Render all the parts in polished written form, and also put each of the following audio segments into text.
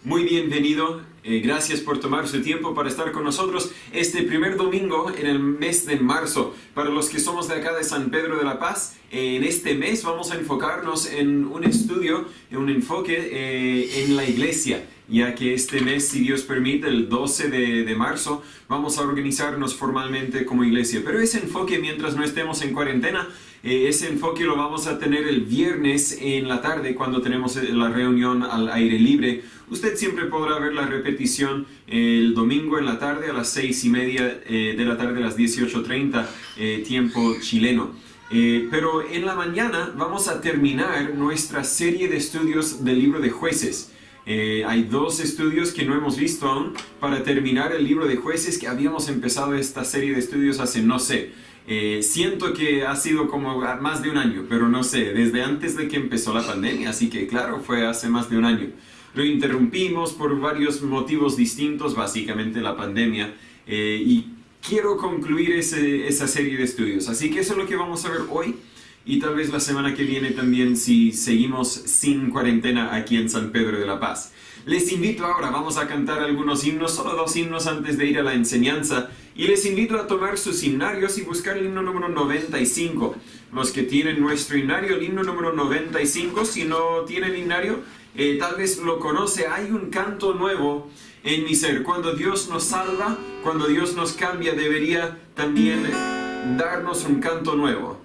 Muy bienvenido. Gracias por tomar su tiempo para estar con nosotros este primer domingo en el mes de marzo. Para los que somos de acá de San Pedro de la Paz, en este mes vamos a enfocarnos en un estudio, en un enfoque en la iglesia, ya que este mes, si Dios permite, el 12 de marzo, vamos a organizarnos formalmente como iglesia. Pero ese enfoque, mientras no estemos en cuarentena, ese enfoque lo vamos a tener el viernes en la tarde cuando tenemos la reunión al aire libre. Usted siempre podrá ver la repetición el domingo en la tarde a las 6:30 de la tarde, a las 18:30, tiempo chileno. Pero en la mañana vamos a terminar nuestra serie de estudios del libro de Jueces. Hay 2 estudios que no hemos visto aún para terminar el libro de Jueces, que habíamos empezado esta serie de estudios hace, no sé, siento que ha sido como más de un año, pero no sé, desde antes de que empezó la pandemia, así que claro, fue hace más de un año. Lo interrumpimos por varios motivos distintos, básicamente la pandemia, y quiero concluir esa serie de estudios. Así que eso es lo que vamos a ver hoy, y tal vez la semana que viene también, si seguimos sin cuarentena aquí en San Pedro de la Paz. Les invito ahora, vamos a cantar algunos himnos, solo 2 himnos antes de ir a la enseñanza, y les invito a tomar sus himnarios y buscar el himno número 95. Los que tienen nuestro himnario, el himno número 95, si no tienen himnario, tal vez lo conoce. Hay un canto nuevo en mi ser. Cuando Dios nos salva, cuando Dios nos cambia, debería también darnos un canto nuevo.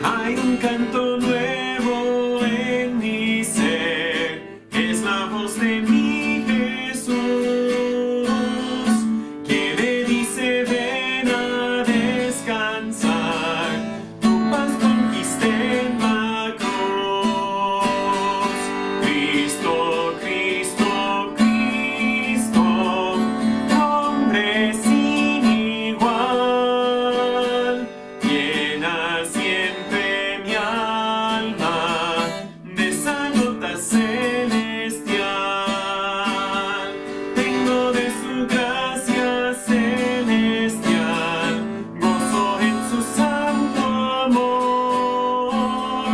Hay un canto nuevo en mi ser, es la voz de mi Jesús, que me dice ven a descansar, tu paz conquisté en la cruz. Cristo, Cristo, Cristo, nombre sin igual, llena siempre mi alma de esa nota celestial. Tengo de su gracia celestial, gozo en su santo amor,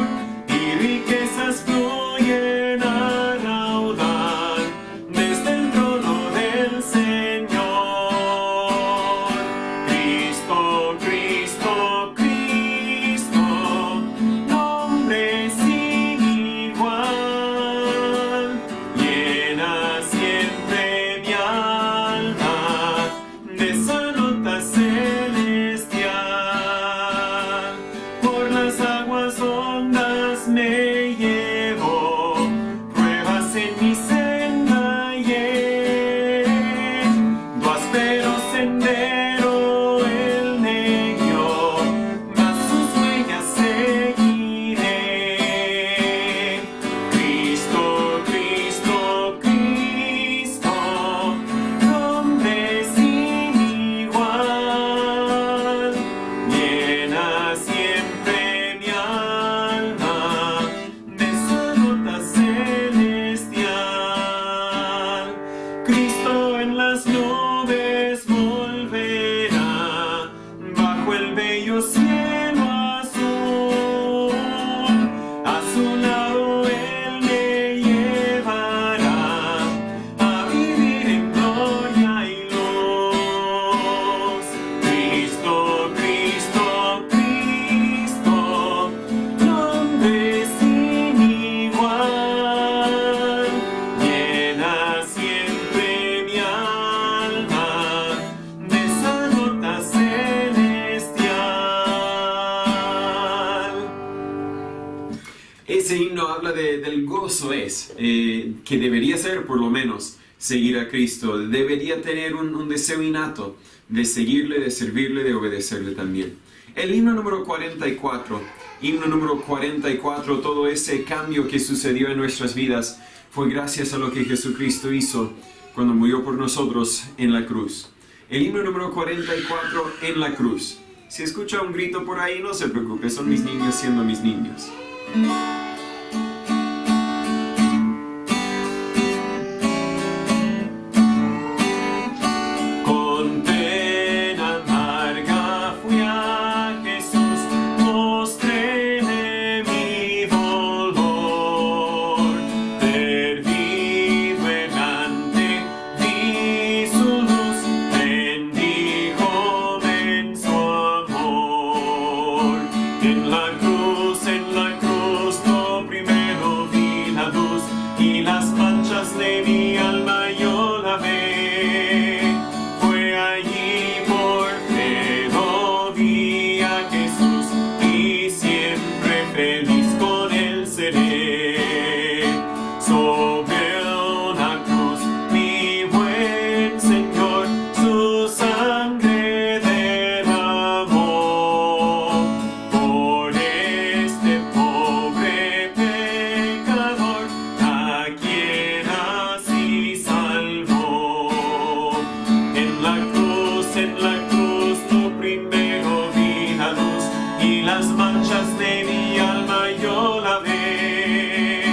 y riquezas fluyen a raudal desde el trono del Señor. Cristo, Cristo, Cristo, nombre sin igual, llena siempre mi alma de esa nota celestial. Por las aguas hondas me llevo, pruebas en mi senda tu áspero sendero él me guió, mas sus huellas seguiré. Cristo, Cristo, Cristo, nombre sin igual, llena siempre mi alma de esa nota celestial. Cristo en las nubes volverá, bajo el bello cielo azul, a su lado él me llevará a vivir en gloria y luz. Cristo, Cristo, Cristo, nombre sin igual, llena siempre mi alma de esa nota celestial. Ese himno habla del gozo que debería ser, por lo menos, seguir a Cristo. Debería tener un deseo innato de seguirle, de servirle, de obedecerle también. El himno número 44, todo ese cambio que sucedió en nuestras vidas fue gracias a lo que Jesucristo hizo cuando murió por nosotros en la cruz. El himno número 44, en la cruz. Si escucha un grito por ahí, no se preocupe, son mis niños siendo mis niños. Con pena amarga fui a Jesús, mostréme En la cruz, lo primero vi la luz y las manchas de mi alma yo lavé. Fue allí por fe lo vi a Jesús y siempre feliz con él seré. Sobre una cruz, mi buen Señor, su sangre derramó por este pobre pecador, a quien así salvó. En la cruz, lo primero vi la luz y las manchas de mi alma yo lavé.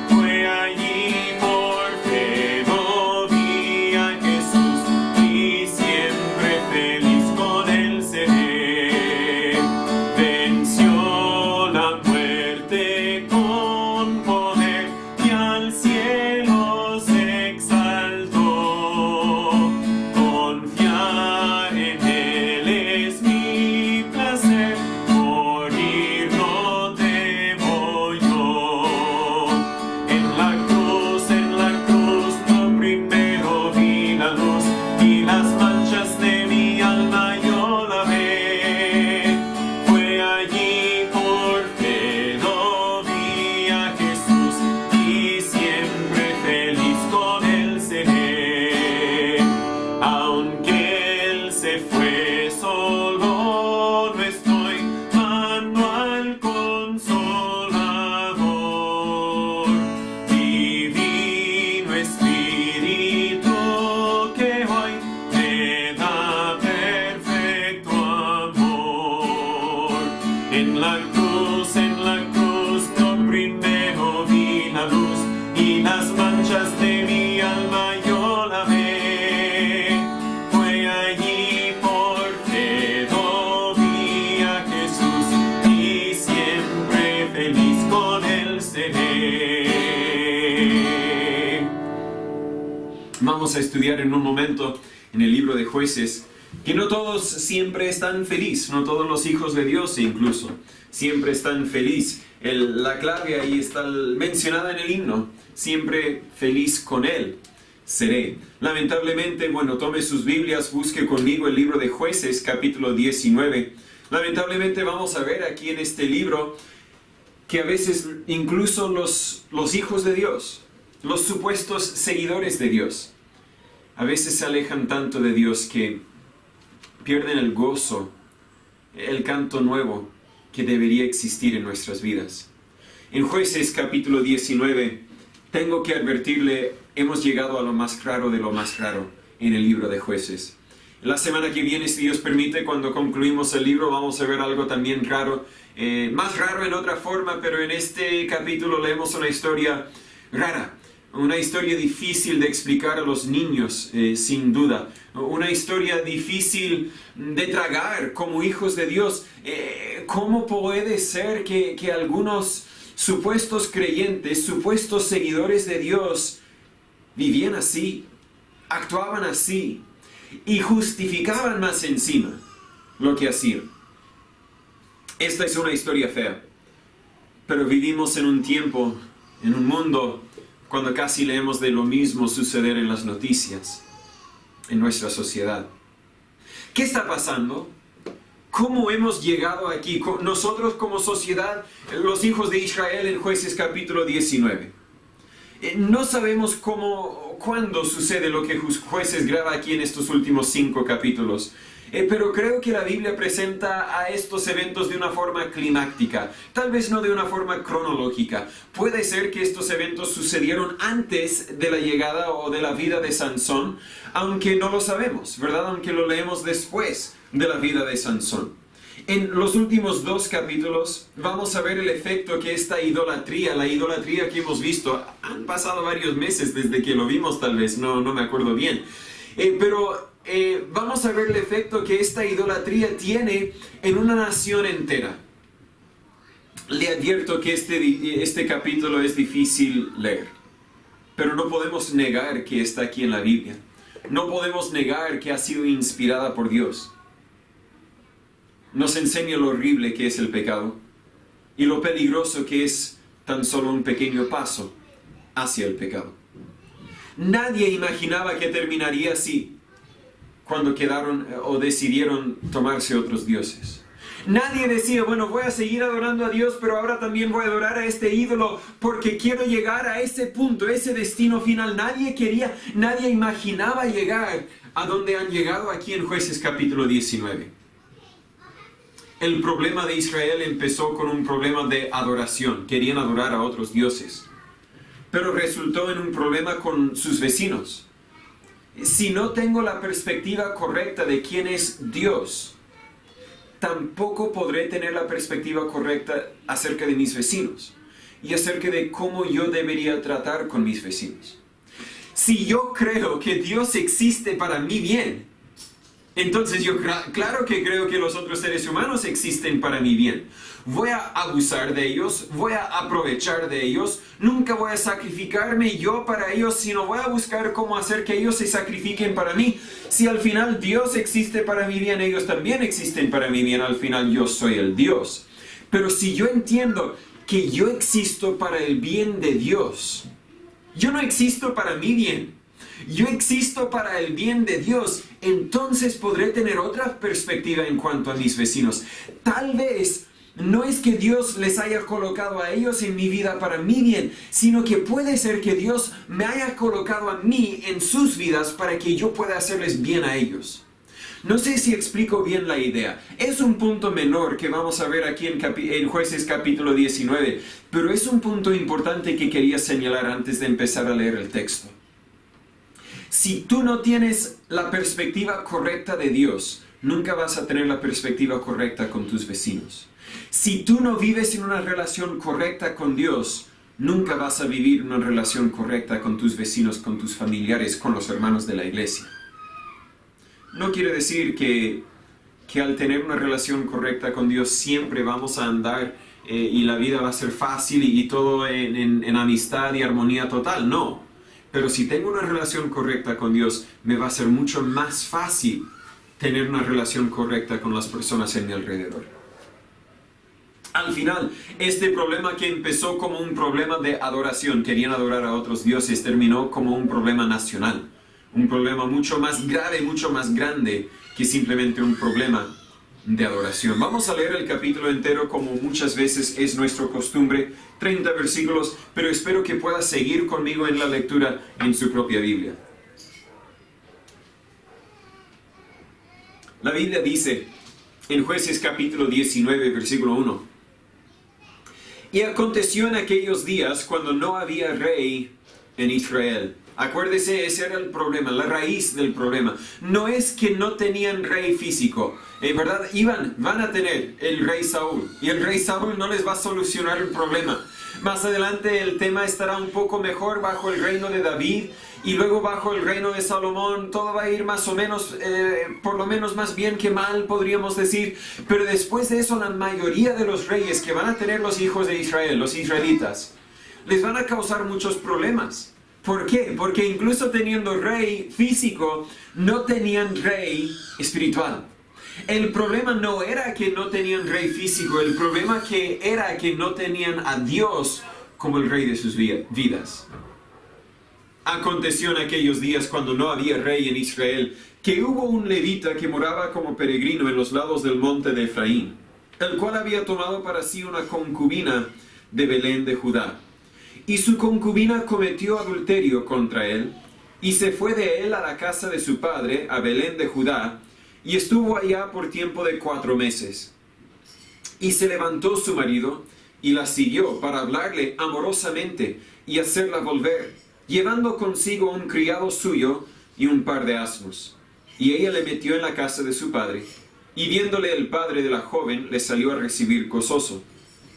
Fue allí por fe lo vi a Jesús y siempre feliz con él seré. Venció la muerte con poder y al cielo se exaltó. Confiar en él es mi placer, morir no temo yo. En la cruz, lo primero vi la luz y las manchas de mi alma yo lavé. Fue allí por fe lo vi a Jesús y siempre feliz con él seré. Aunque él se fue, solo no estoy, mano al Consolador. Divino Espíritu que hoy me da perfecto amor. En la cruz, lo primero vi la luz y las manchas de mi alma yo lavé. Fue allí por fe lo vi a Jesús y siempre feliz con él seré. Vamos a estudiar en un momento en el libro de Jueces que no todos siempre están felices, no todos los hijos de Dios incluso siempre están felices. La clave ahí está mencionada en el himno, siempre feliz con él seré. Lamentablemente, tome sus Biblias, busque conmigo el libro de Jueces, capítulo 19. Lamentablemente vamos a ver aquí en este libro que a veces incluso los hijos de Dios, los supuestos seguidores de Dios, a veces se alejan tanto de Dios que pierden el gozo, el canto nuevo que debería existir en nuestras vidas. En Jueces capítulo 19, tengo que advertirle, hemos llegado a lo más raro de lo más raro en el libro de Jueces. La semana que viene, si Dios permite, cuando concluimos el libro, vamos a ver algo también raro, más raro en otra forma, pero en este capítulo leemos una historia rara. Una historia difícil de explicar a los niños, sin duda. Una historia difícil de tragar como hijos de Dios. ¿Cómo puede ser que algunos supuestos creyentes, supuestos seguidores de Dios, vivían así, actuaban así y justificaban más encima lo que hacían? Esta es una historia fea, pero vivimos en un tiempo, en un mundo, cuando casi leemos de lo mismo suceder en las noticias, en nuestra sociedad. ¿Qué está pasando? ¿Cómo hemos llegado aquí? Nosotros como sociedad, los hijos de Israel en Jueces capítulo 19. No sabemos cuándo sucede lo que Jueces graba aquí en estos últimos 5 capítulos. Pero creo que la Biblia presenta a estos eventos de una forma climática, tal vez no de una forma cronológica. Puede ser que estos eventos sucedieron antes de la llegada o de la vida de Sansón, aunque no lo sabemos, ¿verdad? Aunque lo leemos después de la vida de Sansón. En los últimos 2 capítulos vamos a ver el efecto que esta idolatría, la idolatría que hemos visto, han pasado varios meses desde que lo vimos, tal vez, no me acuerdo bien, pero vamos a ver el efecto que esta idolatría tiene en una nación entera. Le advierto que este capítulo es difícil leer, pero no podemos negar que está aquí en la Biblia. No podemos negar que ha sido inspirada por Dios. nos enseña lo horrible que es el pecado y lo peligroso que es tan solo un pequeño paso hacia el pecado. Nadie imaginaba que terminaría así cuando quedaron o decidieron tomarse otros dioses. Nadie decía, bueno, voy a seguir adorando a Dios, pero ahora también voy a adorar a este ídolo porque quiero llegar a ese punto, ese destino final. Nadie imaginaba llegar a donde han llegado aquí en Jueces capítulo 19. El problema de Israel empezó con un problema de adoración. Querían adorar a otros dioses. Pero resultó en un problema con sus vecinos. Si no tengo la perspectiva correcta de quién es Dios, tampoco podré tener la perspectiva correcta acerca de mis vecinos y acerca de cómo yo debería tratar con mis vecinos. Si yo creo que Dios existe para mi bien, entonces yo claro que creo que los otros seres humanos existen para mi bien. Voy a abusar de ellos, voy a aprovechar de ellos, nunca voy a sacrificarme yo para ellos, sino voy a buscar cómo hacer que ellos se sacrifiquen para mí. Si al final Dios existe para mi bien, ellos también existen para mi bien, al final yo soy el Dios. Pero si yo entiendo que yo existo para el bien de Dios, yo no existo para mi bien, yo existo para el bien de Dios, entonces podré tener otra perspectiva en cuanto a mis vecinos. Tal vez no es que Dios les haya colocado a ellos en mi vida para mi bien, sino que puede ser que Dios me haya colocado a mí en sus vidas para que yo pueda hacerles bien a ellos. No sé si explico bien la idea. Es un punto menor que vamos a ver aquí en Jueces capítulo 19, pero es un punto importante que quería señalar antes de empezar a leer el texto. Si tú no tienes la perspectiva correcta de Dios, nunca vas a tener la perspectiva correcta con tus vecinos. Si tú no vives en una relación correcta con Dios, nunca vas a vivir una relación correcta con tus vecinos, con tus familiares, con los hermanos de la iglesia. No quiere decir que al tener una relación correcta con Dios siempre vamos a andar y la vida va a ser fácil y todo en amistad y armonía total. No. Pero si tengo una relación correcta con Dios, me va a ser mucho más fácil tener una relación correcta con las personas en mi alrededor. Al final, este problema que empezó como un problema de adoración, querían adorar a otros dioses, terminó como un problema nacional. Un problema mucho más grave, mucho más grande que simplemente un problema de adoración. Vamos a leer el capítulo entero como muchas veces es nuestra costumbre, 30 versículos, pero espero que pueda seguir conmigo en la lectura en su propia Biblia. La Biblia dice en Jueces capítulo 19, versículo 1: Y aconteció en aquellos días cuando no había rey en Israel. Acuérdese, ese era el problema, la raíz del problema. No es que no tenían rey físico, ¿verdad? Van a tener el rey Saúl, y el rey Saúl no les va a solucionar el problema. Más adelante el tema estará un poco mejor bajo el reino de David, y luego bajo el reino de Salomón todo va a ir más o menos, por lo menos más bien que mal, podríamos decir. Pero después de eso, la mayoría de los reyes que van a tener los hijos de Israel, los israelitas, les van a causar muchos problemas. ¿Por qué? Porque incluso teniendo rey físico, no tenían rey espiritual. El problema no era que no tenían rey físico, el problema era que no tenían a Dios como el rey de sus vidas. Aconteció en aquellos días cuando no había rey en Israel, que hubo un levita que moraba como peregrino en los lados del monte de Efraín, el cual había tomado para sí una concubina de Belén de Judá. Y su concubina cometió adulterio contra él, y se fue de él a la casa de su padre, a Belén de Judá, y estuvo allá por tiempo de 4 meses. Y se levantó su marido, y la siguió para hablarle amorosamente, y hacerla volver, llevando consigo un criado suyo, y un par de asnos. Y ella le metió en la casa de su padre, y viéndole el padre de la joven, le salió a recibir gozoso.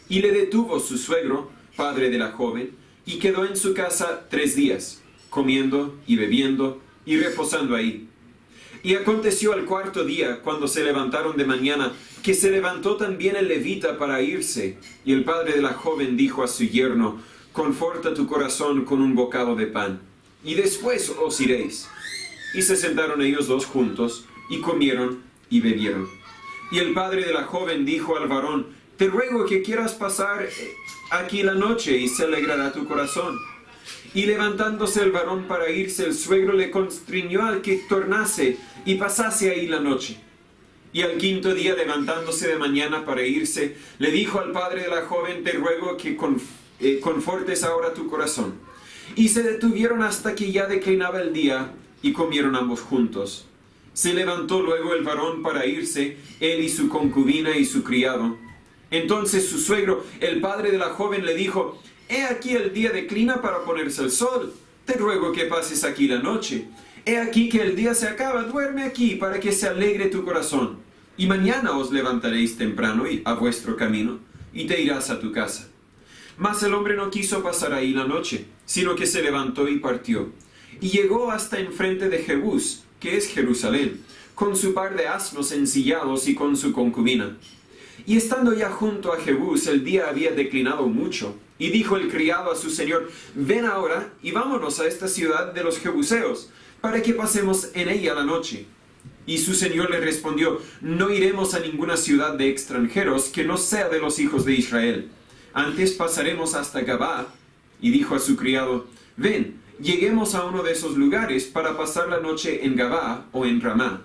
Y le detuvo su suegro, padre de la joven, y quedó en su casa 3 días, comiendo y bebiendo y reposando ahí. Y aconteció al 4.º día, cuando se levantaron de mañana, que se levantó también el levita para irse, y el padre de la joven dijo a su yerno: Conforta tu corazón con un bocado de pan, y después os iréis. Y se sentaron ellos dos juntos, y comieron y bebieron. Y el padre de la joven dijo al varón: te ruego que quieras pasar aquí la noche y se alegrará tu corazón. Y levantándose el varón para irse, el suegro le constriñó al que tornase y pasase ahí la noche. Y al quinto día, levantándose de mañana para irse, le dijo al padre de la joven: te ruego que confortes ahora tu corazón. Y se detuvieron hasta que ya declinaba el día, y comieron ambos juntos. Se levantó luego el varón para irse, él y su concubina y su criado. Entonces su suegro, el padre de la joven, le dijo: he aquí el día declina para ponerse el sol. Te ruego que pases aquí la noche. He aquí que el día se acaba, duerme aquí para que se alegre tu corazón. Y mañana os levantaréis temprano y a vuestro camino, y te irás a tu casa. Mas el hombre no quiso pasar ahí la noche, sino que se levantó y partió. Y llegó hasta enfrente de Jebús, que es Jerusalén, con su par de asnos ensillados y con su concubina. Y estando ya junto a Jebús, el día había declinado mucho. Y dijo el criado a su señor: ven ahora y vámonos a esta ciudad de los Jebuseos, para que pasemos en ella la noche. Y su señor le respondió: no iremos a ninguna ciudad de extranjeros que no sea de los hijos de Israel. Antes pasaremos hasta Gabá. Y dijo a su criado: ven, lleguemos a uno de esos lugares para pasar la noche en Gabá o en Ramá.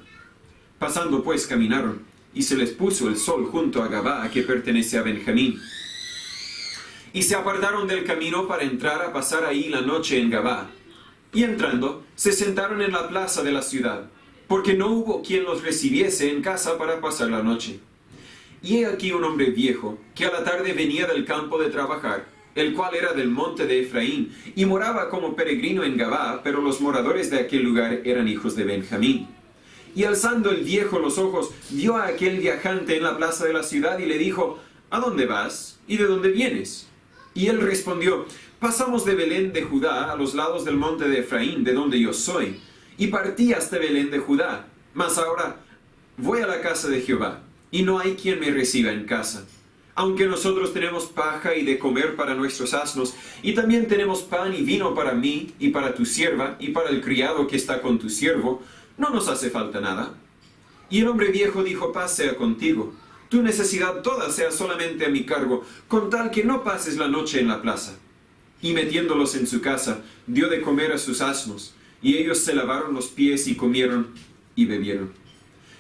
Pasando pues caminaron, y se les puso el sol junto a Gabá, que pertenece a Benjamín. Y se apartaron del camino para entrar a pasar ahí la noche en Gabá. Y entrando, se sentaron en la plaza de la ciudad, porque no hubo quien los recibiese en casa para pasar la noche. Y he aquí un hombre viejo, que a la tarde venía del campo de trabajar, el cual era del monte de Efraín, y moraba como peregrino en Gabá, pero los moradores de aquel lugar eran hijos de Benjamín. Y alzando el viejo los ojos, vio a aquel viajante en la plaza de la ciudad, y le dijo: ¿a dónde vas? ¿Y de dónde vienes? Y él respondió: pasamos de Belén de Judá a los lados del monte de Efraín, de donde yo soy, y partí hasta Belén de Judá. Mas ahora voy a la casa de Jehová, y no hay quien me reciba en casa. Aunque nosotros tenemos paja y de comer para nuestros asnos, y también tenemos pan y vino para mí, y para tu sierva, y para el criado que está con tu siervo, no nos hace falta nada. Y el hombre viejo dijo: paz sea contigo. Tu necesidad toda sea solamente a mi cargo, con tal que no pases la noche en la plaza. Y metiéndolos en su casa, dio de comer a sus asnos, y ellos se lavaron los pies y comieron y bebieron.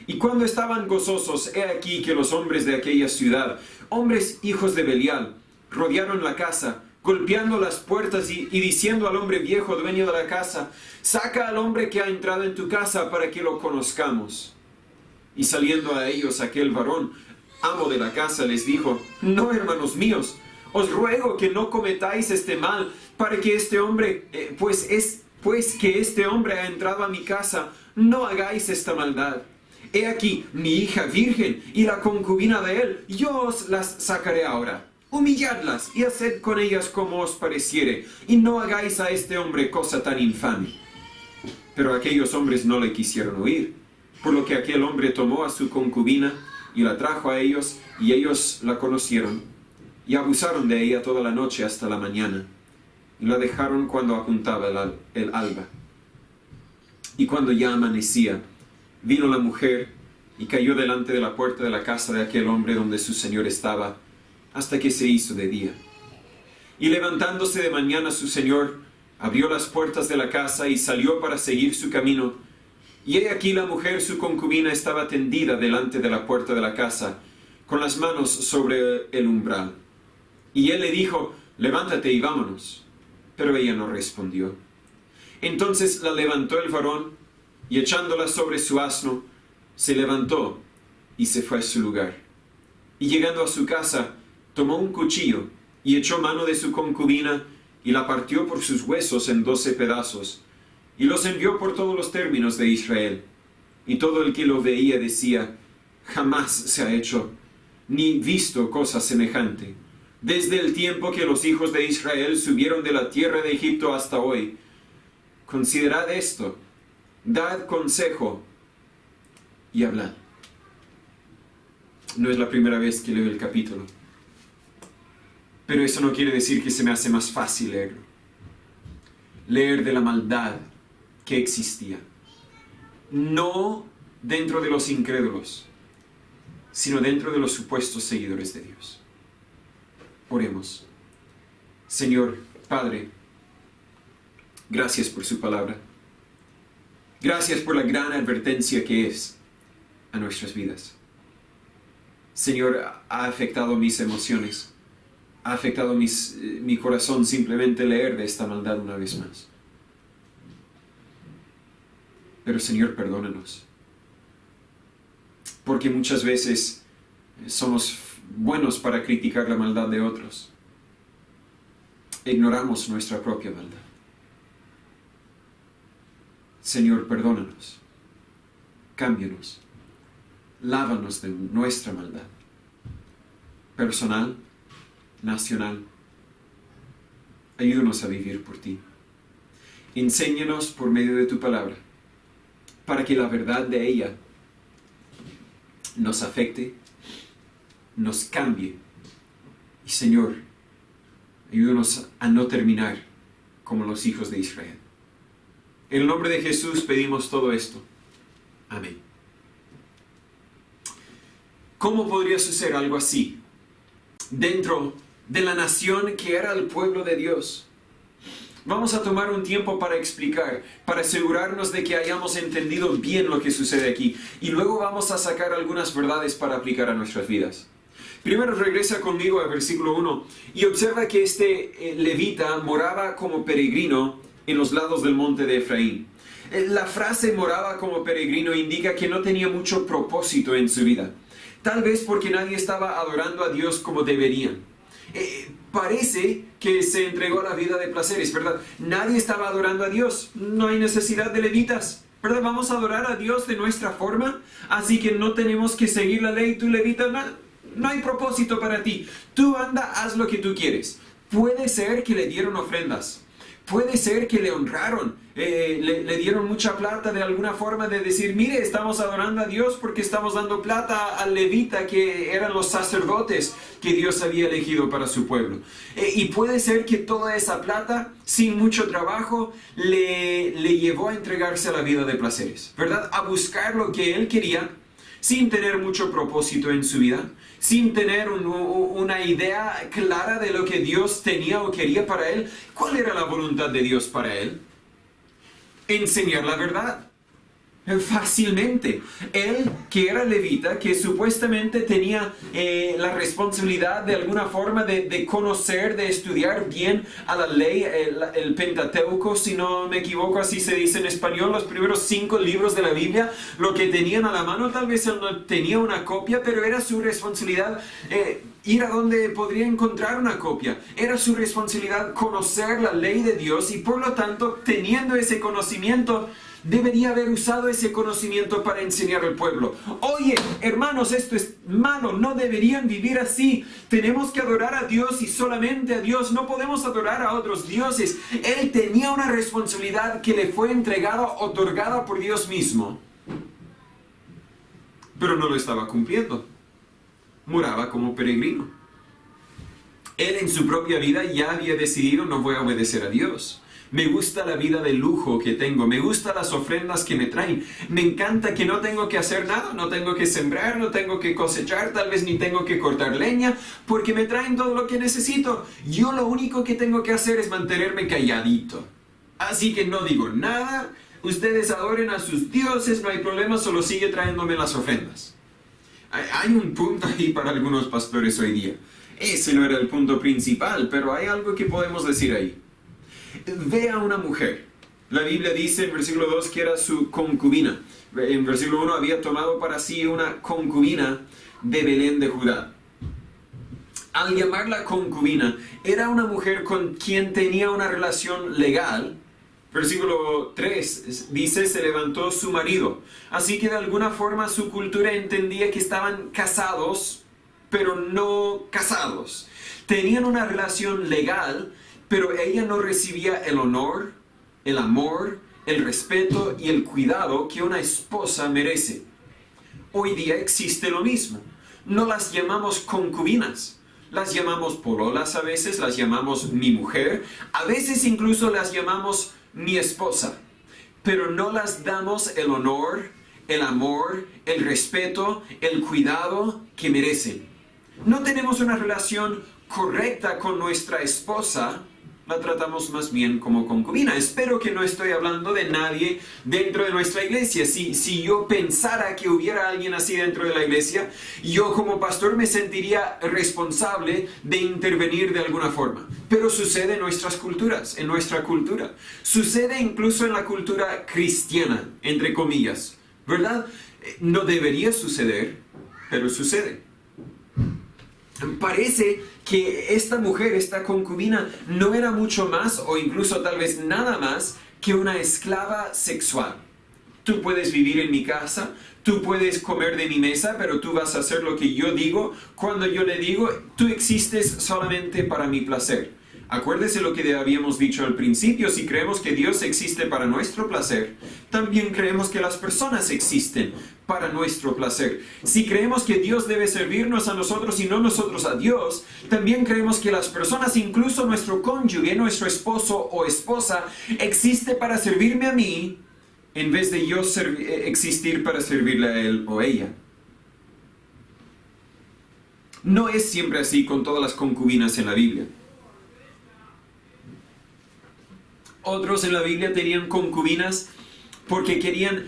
Y cuando estaban gozosos, he aquí que los hombres de aquella ciudad, hombres hijos de Belial, rodearon la casa, golpeando las puertas y diciendo al hombre viejo, dueño de la casa: saca al hombre que ha entrado en tu casa para que lo conozcamos. Y saliendo a ellos aquel varón, amo de la casa, les dijo: no, hermanos míos, os ruego que no cometáis este mal, para que este hombre, pues que este hombre ha entrado a mi casa, no hagáis esta maldad. He aquí mi hija virgen y la concubina de él, yo os las sacaré ahora. Humilladlas y haced con ellas como os pareciere, y no hagáis a este hombre cosa tan infame. Pero aquellos hombres no le quisieron oír, por lo que aquel hombre tomó a su concubina y la trajo a ellos, y ellos la conocieron, y abusaron de ella toda la noche hasta la mañana, y la dejaron cuando apuntaba el alba. Y cuando ya amanecía, vino la mujer y cayó delante de la puerta de la casa de aquel hombre donde su señor estaba, hasta que se hizo de día. Y levantándose de mañana su señor, abrió las puertas de la casa y salió para seguir su camino. Y he aquí la mujer, su concubina, estaba tendida delante de la puerta de la casa, con las manos sobre el umbral. Y él le dijo: levántate y vámonos. Pero ella no respondió. Entonces la levantó el varón, y echándola sobre su asno, se levantó y se fue a su lugar. Y llegando a su casa, tomó un cuchillo, y echó mano de su concubina, y la partió por sus huesos en 12 pedazos, y los envió por todos los términos de Israel. Y todo el que lo veía decía: jamás se ha hecho ni visto cosa semejante, desde el tiempo que los hijos de Israel subieron de la tierra de Egipto hasta hoy. Considerad esto, dad consejo y hablad. No es la primera vez que leo el capítulo, pero eso no quiere decir que se me hace más fácil leerlo. Leer de la maldad que existía, no dentro de los incrédulos, sino dentro de los supuestos seguidores de Dios. Oremos. Señor, Padre, gracias por su palabra. Gracias por la gran advertencia que es a nuestras vidas. Señor, ha afectado mis emociones, ha afectado mi corazón simplemente leer de esta maldad una vez más. Pero Señor, perdónanos, porque muchas veces somos buenos para criticar la maldad de otros. Ignoramos nuestra propia maldad. Señor, perdónanos, cámbianos, lávanos de nuestra maldad, personal, nacional. Ayúdanos a vivir por ti. Enséñanos por medio de tu palabra, para que la verdad de ella nos afecte, nos cambie. Y Señor, ayúdanos a no terminar como los hijos de Israel. En el nombre de Jesús pedimos todo esto. Amén. ¿Cómo podría suceder algo así dentro de la nación que era el pueblo de Dios? Vamos a tomar un tiempo para explicar, para asegurarnos de que hayamos entendido bien lo que sucede aquí. Y luego vamos a sacar algunas verdades para aplicar a nuestras vidas. Primero regresa conmigo al versículo 1 y observa que este levita moraba como peregrino en los lados del monte de Efraín. La frase moraba como peregrino indica que no tenía mucho propósito en su vida. Tal vez porque nadie estaba adorando a Dios como deberían. Parece que se entregó a la vida de placeres, ¿verdad? Nadie estaba adorando a Dios. No hay necesidad de levitas, ¿verdad? Vamos a adorar a Dios de nuestra forma, así que no tenemos que seguir la ley. Tú, levita, no hay propósito para ti. Tú anda, haz lo que tú quieres. Puede ser que le dieron ofrendas. Puede ser que le honraron, le dieron mucha plata de alguna forma de decir, mire, estamos adorando a Dios porque estamos dando plata al levita que eran los sacerdotes que Dios había elegido para su pueblo. Y puede ser que toda esa plata, sin mucho trabajo, le llevó a entregarse a la vida de placeres, ¿verdad? A buscar lo que él quería, sin tener mucho propósito en su vida, sin tener una idea clara de lo que Dios tenía o quería para él. ¿Cuál era la voluntad de Dios para él? Enseñar la verdad. Fácilmente. Él, que era levita, que supuestamente tenía la responsabilidad de alguna forma de conocer, de estudiar bien a la ley, el Pentateuco, si no me equivoco, así se dice en español, los primeros 5 libros de la Biblia, lo que tenían a la mano. Tal vez él no tenía una copia, pero era su responsabilidad ir a donde podría encontrar una copia. Era su responsabilidad conocer la ley de Dios y por lo tanto, teniendo ese conocimiento, debería haber usado ese conocimiento para enseñar al pueblo. Oye, hermanos, esto es malo, no deberían vivir así. Tenemos que adorar a Dios y solamente a Dios. No podemos adorar a otros dioses. Él tenía una responsabilidad que le fue entregada, otorgada por Dios mismo. Pero no lo estaba cumpliendo. Moraba como peregrino. Él en su propia vida ya había decidido, no voy a obedecer a Dios. Me gusta la vida de lujo que tengo. Me gustan las ofrendas que me traen. Me encanta que no tengo que hacer nada. No tengo que sembrar, no tengo que cosechar. Tal vez ni tengo que cortar leña. Porque me traen todo lo que necesito. Yo lo único que tengo que hacer es mantenerme calladito. Así que no digo nada. Ustedes adoren a sus dioses. No hay problema. Solo sigue trayéndome las ofrendas. Hay un punto ahí para algunos pastores hoy día. Ese no era el punto principal. Pero hay algo que podemos decir ahí. Ve a una mujer. La Biblia dice en versículo 2 que era su concubina. En versículo 1 había tomado para sí una concubina de Belén de Judá. Al llamarla concubina, era una mujer con quien tenía una relación legal. Versículo 3 dice, se levantó su marido. Así que de alguna forma su cultura entendía que estaban casados, pero no casados. Tenían una relación legal, pero ella no recibía el honor, el amor, el respeto y el cuidado que una esposa merece. Hoy día existe lo mismo. No las llamamos concubinas. Las llamamos pololas a veces, las llamamos mi mujer. A veces incluso las llamamos mi esposa. Pero no las damos el honor, el amor, el respeto, el cuidado que merecen. No tenemos una relación correcta con nuestra esposa, la tratamos más bien como concubina. Espero que no estoy hablando de nadie dentro de nuestra iglesia. Si yo pensara que hubiera alguien así dentro de la iglesia, yo como pastor me sentiría responsable de intervenir de alguna forma. Pero sucede en nuestras culturas, en nuestra cultura. Sucede incluso en la cultura cristiana, entre comillas, ¿verdad? No debería suceder, pero sucede. Parece que esta mujer, esta concubina, no era mucho más o incluso tal vez nada más que una esclava sexual. Tú puedes vivir en mi casa, tú puedes comer de mi mesa, pero tú vas a hacer lo que yo digo. Cuando yo le digo, tú existes solamente para mi placer. Acuérdese lo que habíamos dicho al principio: si creemos que Dios existe para nuestro placer, también creemos que las personas existen para nuestro placer. Si creemos que Dios debe servirnos a nosotros y no nosotros a Dios, también creemos que las personas, incluso nuestro cónyuge, nuestro esposo o esposa, existe para servirme a mí, en vez de yo existir para servirle a él o ella. No es siempre así con todas las concubinas en la Biblia. Otros en la Biblia tenían concubinas porque querían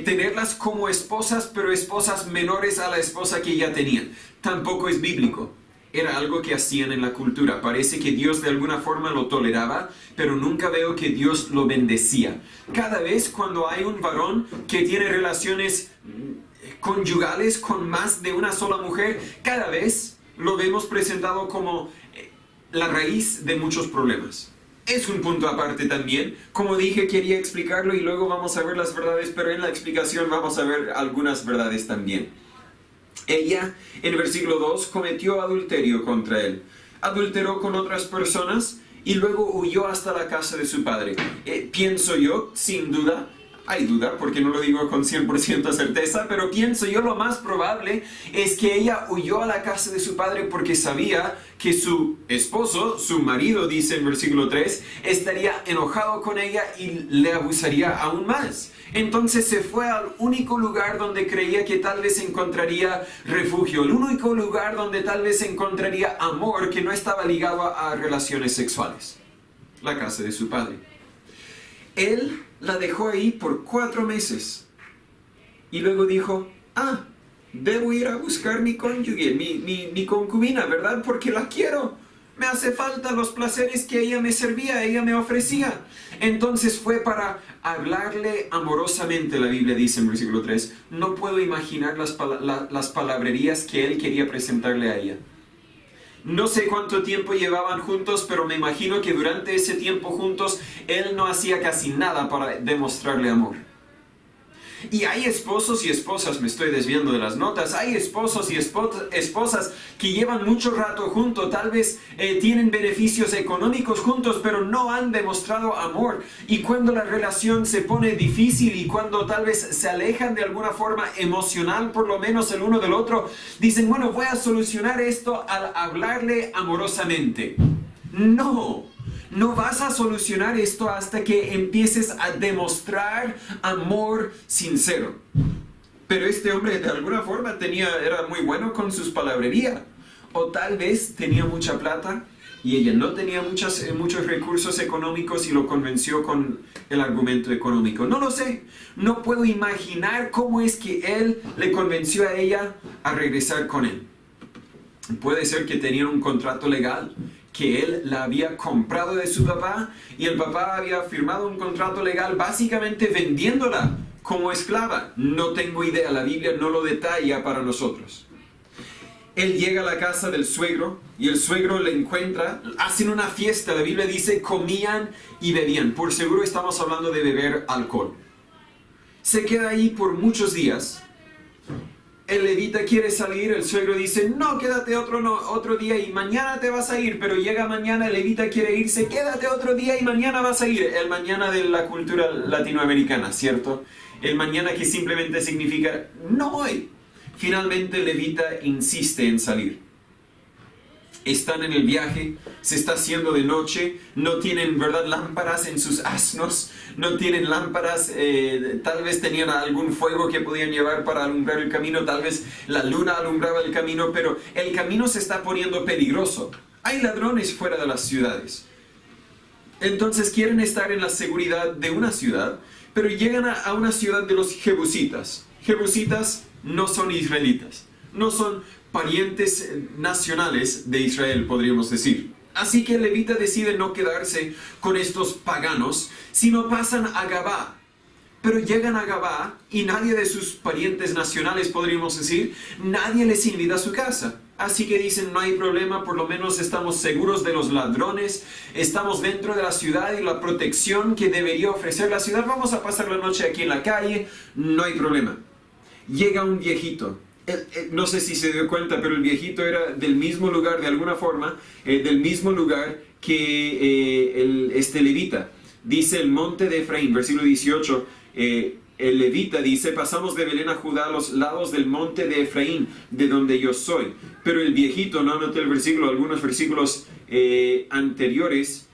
tenerlas como esposas, pero esposas menores a la esposa que ya tenían. Tampoco es bíblico. Era algo que hacían en la cultura. Parece que Dios de alguna forma lo toleraba, pero nunca veo que Dios lo bendecía. Cada vez cuando hay un varón que tiene relaciones conyugales con más de una sola mujer, cada vez lo vemos presentado como la raíz de muchos problemas. Es un punto aparte también. Como dije, quería explicarlo y luego vamos a ver las verdades, pero en la explicación vamos a ver algunas verdades también. Ella, en el versículo 2, cometió adulterio contra él. Adulteró con otras personas y luego huyó hasta la casa de su padre. Pienso yo, sin duda, hay duda porque no lo digo con 100% certeza, pero pienso yo lo más probable es que ella huyó a la casa de su padre porque sabía que su esposo, su marido, dice en versículo 3, estaría enojado con ella y le abusaría aún más. Entonces se fue al único lugar donde creía que tal vez encontraría refugio, el único lugar donde tal vez encontraría amor que no estaba ligado a relaciones sexuales: la casa de su padre. Él la dejó ahí por 4 meses y luego dijo: debo ir a buscar mi cónyuge, mi concubina, ¿verdad? Porque la quiero. Me hace falta los placeres que ella me servía, ella me ofrecía. Entonces fue para hablarle amorosamente, la Biblia dice en versículo 3. No puedo imaginar las palabrerías que él quería presentarle a ella. No sé cuánto tiempo llevaban juntos, pero me imagino que durante ese tiempo juntos, él no hacía casi nada para demostrarle amor. Y hay esposos y esposas, me estoy desviando de las notas, hay esposos y esposas que llevan mucho rato juntos, tal vez tienen beneficios económicos juntos, pero no han demostrado amor. Y cuando la relación se pone difícil y cuando tal vez se alejan de alguna forma emocional, por lo menos el uno del otro, dicen: bueno, voy a solucionar esto al hablarle amorosamente. No vas a solucionar esto hasta que empieces a demostrar amor sincero. Pero este hombre de alguna forma era muy bueno con sus palabrerías. O tal vez tenía mucha plata y ella no tenía muchos recursos económicos y lo convenció con el argumento económico. No lo sé. No puedo imaginar cómo es que él le convenció a ella a regresar con él. Puede ser que tenían un contrato legal, que él la había comprado de su papá y el papá había firmado un contrato legal básicamente vendiéndola como esclava. No tengo idea, la Biblia no lo detalla para nosotros. Él llega a la casa del suegro y el suegro le encuentra, hacen una fiesta, la Biblia dice comían y bebían. Por seguro estamos hablando de beber alcohol. Se queda ahí por muchos días. El levita quiere salir, el suegro dice: no, quédate otro día y mañana te vas a ir. Pero llega mañana, el levita quiere irse: quédate otro día y mañana vas a ir. El mañana de la cultura latinoamericana, ¿cierto? El mañana que simplemente significa no voy. Finalmente el levita insiste en salir. están en el viaje, se está haciendo de noche, no tienen, ¿verdad?, lámparas en sus asnos, no tienen lámparas, tal vez tenían algún fuego que podían llevar para alumbrar el camino, tal vez la luna alumbraba el camino, pero el camino se está poniendo peligroso. Hay ladrones fuera de las ciudades. Entonces quieren estar en la seguridad de una ciudad, pero llegan a una ciudad de los jebusitas. Jebusitas no son israelitas, no son parientes nacionales de Israel, podríamos decir. Así que el levita decide no quedarse con estos paganos, sino pasan a Gabá. Pero llegan a Gabá y nadie de sus parientes nacionales, podríamos decir, nadie les invita a su casa. Así que dicen, no hay problema, por lo menos estamos seguros de los ladrones, estamos dentro de la ciudad y la protección que debería ofrecer la ciudad, vamos a pasar la noche aquí en la calle, no hay problema. Llega un viejito. No sé si se dio cuenta, pero el viejito era del mismo lugar, de alguna forma, del mismo lugar que este levita. Dice el monte de Efraín, versículo 18, el levita dice, pasamos de Belén a Judá a los lados del monte de Efraín, de donde yo soy. Pero el viejito, no anoté el versículo, algunos versículos anteriores,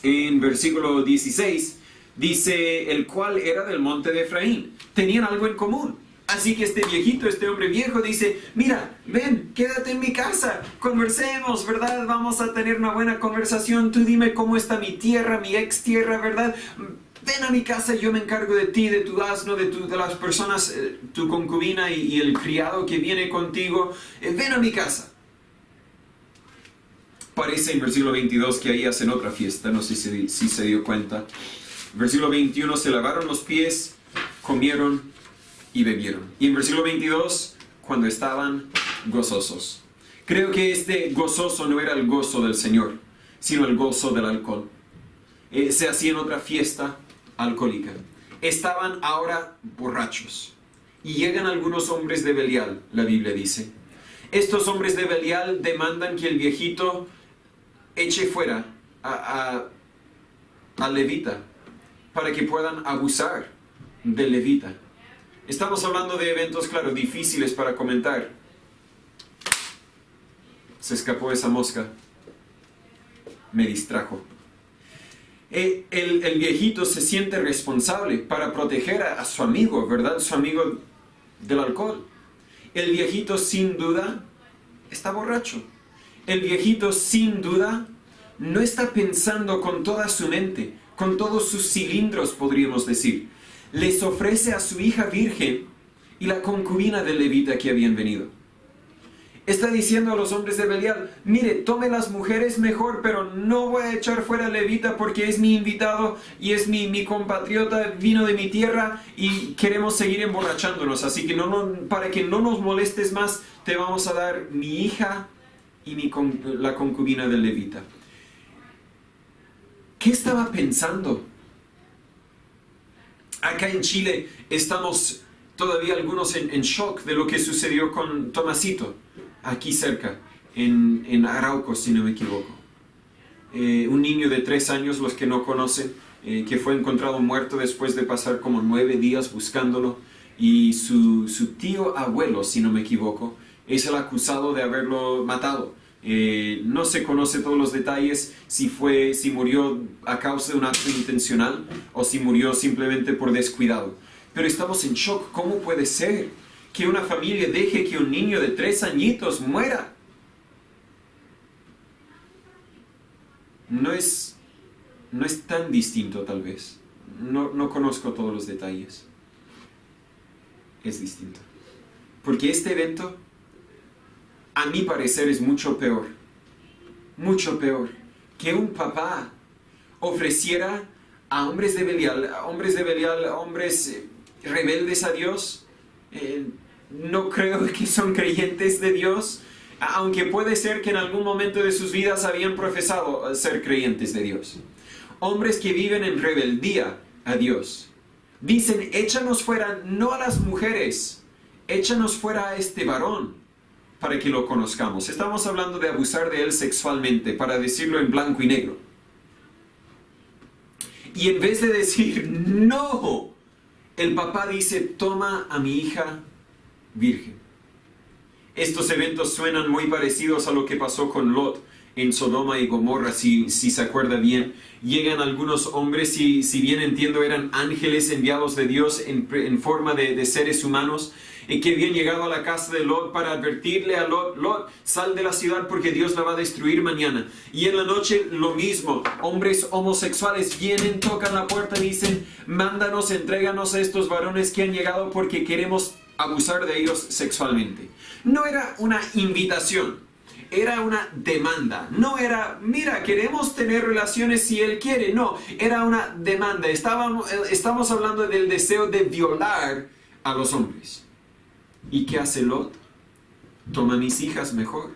en versículo 16, dice, el cual era del monte de Efraín. Tenían algo en común. Así que este viejito, este hombre viejo dice, mira, ven, quédate en mi casa, conversemos, ¿verdad? Vamos a tener una buena conversación, tú dime cómo está mi tierra, mi ex tierra, ¿verdad? Ven a mi casa, yo me encargo de ti, de tu asno, de las personas, tu concubina y el criado que viene contigo, ven a mi casa. Parece en versículo 22 que ahí hacen otra fiesta, no sé si se dio cuenta. Versículo 21, se lavaron los pies, comieron y bebieron. Y en versículo 22, cuando estaban gozosos. Creo que este gozoso no era el gozo del Señor, sino el gozo del alcohol. Se hacía en otra fiesta alcohólica. Estaban ahora borrachos. Y llegan algunos hombres de Belial, la Biblia dice. Estos hombres de Belial demandan que el viejito eche fuera al levita, para que puedan abusar del levita. Estamos hablando de eventos, claro, difíciles para comentar. Se escapó esa mosca. Me distrajo. El viejito se siente responsable para proteger a su amigo, ¿verdad? Su amigo del alcohol. El viejito sin duda está borracho. El viejito sin duda no está pensando con toda su mente, con todos sus cilindros, podríamos decir. Les ofrece a su hija virgen y la concubina del levita que habían venido. Está diciendo a los hombres de Belial, mire, tome las mujeres mejor, pero no voy a echar fuera al levita porque es mi invitado y es mi compatriota, vino de mi tierra y queremos seguir emborrachándonos. Así que para que no nos molestes más, te vamos a dar mi hija y la concubina del levita. ¿Qué estaba pensando? Acá en Chile estamos todavía algunos en shock de lo que sucedió con Tomasito, aquí cerca, en Arauco, si no me equivoco. Un niño de 3 años, los que no conocen, que fue encontrado muerto después de pasar como 9 días buscándolo, y su tío abuelo, si no me equivoco, es el acusado de haberlo matado. No se conoce todos los detalles, si murió a causa de un acto intencional o si murió simplemente por descuidado. Pero estamos en shock. ¿Cómo puede ser que una familia deje que un niño de 3 añitos muera? No es tan distinto, tal vez. No conozco todos los detalles. Es distinto. Porque este evento, a mi parecer, es mucho peor que un papá ofreciera a hombres de Belial, hombres rebeldes a Dios. No creo que son creyentes de Dios, aunque puede ser que en algún momento de sus vidas habían profesado ser creyentes de Dios. Hombres que viven en rebeldía a Dios. Dicen, échanos fuera, no a las mujeres, échanos fuera a este varón, para que lo conozcamos. Estamos hablando de abusar de él sexualmente, para decirlo en blanco y negro. Y en vez de decir no, el papá dice, toma a mi hija virgen. Estos eventos suenan muy parecidos a lo que pasó con Lot en Sodoma y Gomorra, si se acuerda bien. Llegan algunos hombres, si bien entiendo eran ángeles enviados de Dios en forma de seres humanos, que habían llegado a la casa de Lot para advertirle a Lot: Lot, sal de la ciudad porque Dios la va a destruir mañana. Y en la noche lo mismo, hombres homosexuales vienen, tocan la puerta y dicen: mándanos, entréganos a estos varones que han llegado porque queremos abusar de ellos sexualmente. No era una invitación, era una demanda. No era: mira, queremos tener relaciones si él quiere. No, era una demanda. Estamos hablando del deseo de violar a los hombres. ¿Y qué hace Lot? Toma mis hijas mejor.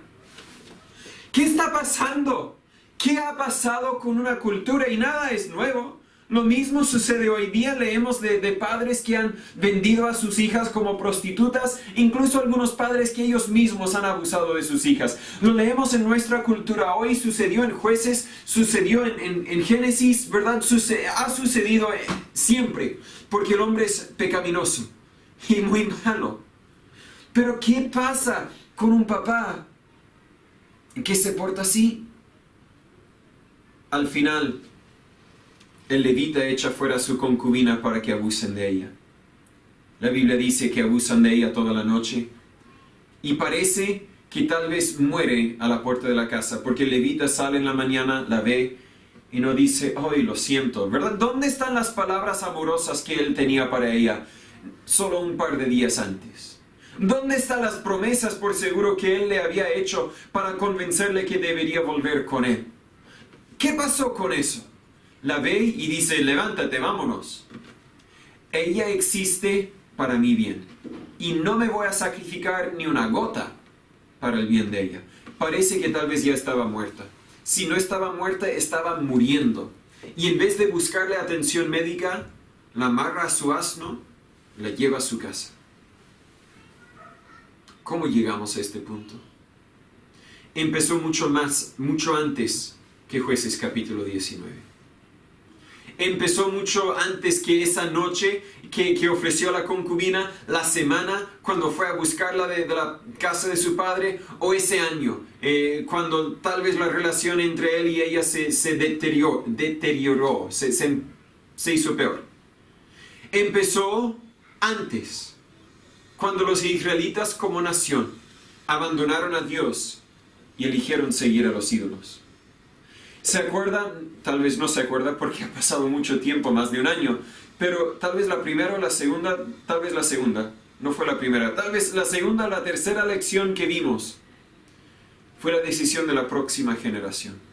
¿Qué está pasando? ¿Qué ha pasado con una cultura? Y nada es nuevo. Lo mismo sucede hoy día. Leemos de padres que han vendido a sus hijas como prostitutas, incluso algunos padres que ellos mismos han abusado de sus hijas. Lo leemos en nuestra cultura hoy, sucedió en Jueces, sucedió en Génesis, ¿verdad? Ha sucedido siempre, porque el hombre es pecaminoso y muy malo. Pero ¿qué pasa con un papá que se porta así? Al final, el levita echa fuera a su concubina para que abusen de ella. La Biblia dice que abusan de ella toda la noche. Y parece que tal vez muere a la puerta de la casa, porque el levita sale en la mañana, la ve y no dice: ¡ay, lo siento! ¿Verdad? ¿Dónde están las palabras amorosas que él tenía para ella solo un par de días antes? ¿Dónde están las promesas por seguro que él le había hecho para convencerle que debería volver con él? ¿Qué pasó con eso? La ve y dice: levántate, vámonos. Ella existe para mi bien y no me voy a sacrificar ni una gota para el bien de ella. Parece que tal vez ya estaba muerta. Si no estaba muerta, estaba muriendo. Y en vez de buscarle atención médica, la amarra a su asno, la lleva a su casa. ¿Cómo llegamos a este punto? Empezó mucho antes que Jueces capítulo 19. Empezó mucho antes que esa noche que ofreció a la concubina, la semana cuando fue a buscarla de la casa de su padre, o ese año, cuando tal vez la relación entre él y ella se deterioró, se hizo peor. Empezó antes, cuando los israelitas como nación abandonaron a Dios y eligieron seguir a los ídolos. ¿Se acuerdan? Tal vez no se acuerda porque ha pasado mucho tiempo, más de un año, pero tal vez la primera o la segunda, tal vez la segunda, no fue la primera, tal vez la segunda o la tercera lección que vimos fue la decisión de la próxima generación.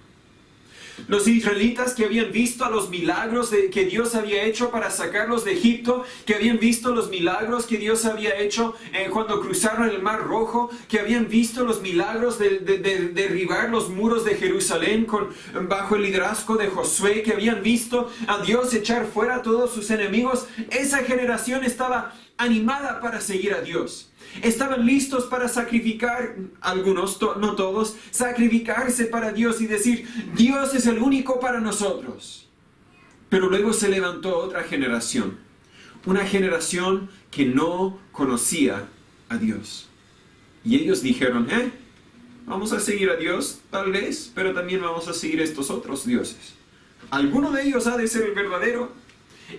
Los israelitas que habían visto a los milagros que Dios había hecho para sacarlos de Egipto, que habían visto los milagros que Dios había hecho cuando cruzaron el Mar Rojo, que habían visto los milagros de derribar los muros de Jerusalén bajo el liderazgo de Josué, que habían visto a Dios echar fuera a todos sus enemigos. Esa generación estaba animada para seguir a Dios. Estaban listos para sacrificar, algunos, no todos, sacrificarse para Dios y decir: Dios es el único para nosotros. Pero luego se levantó otra generación, una generación que no conocía a Dios. Y ellos dijeron: vamos a seguir a Dios, tal vez, pero también vamos a seguir estos otros dioses. ¿Alguno de ellos ha de ser el verdadero?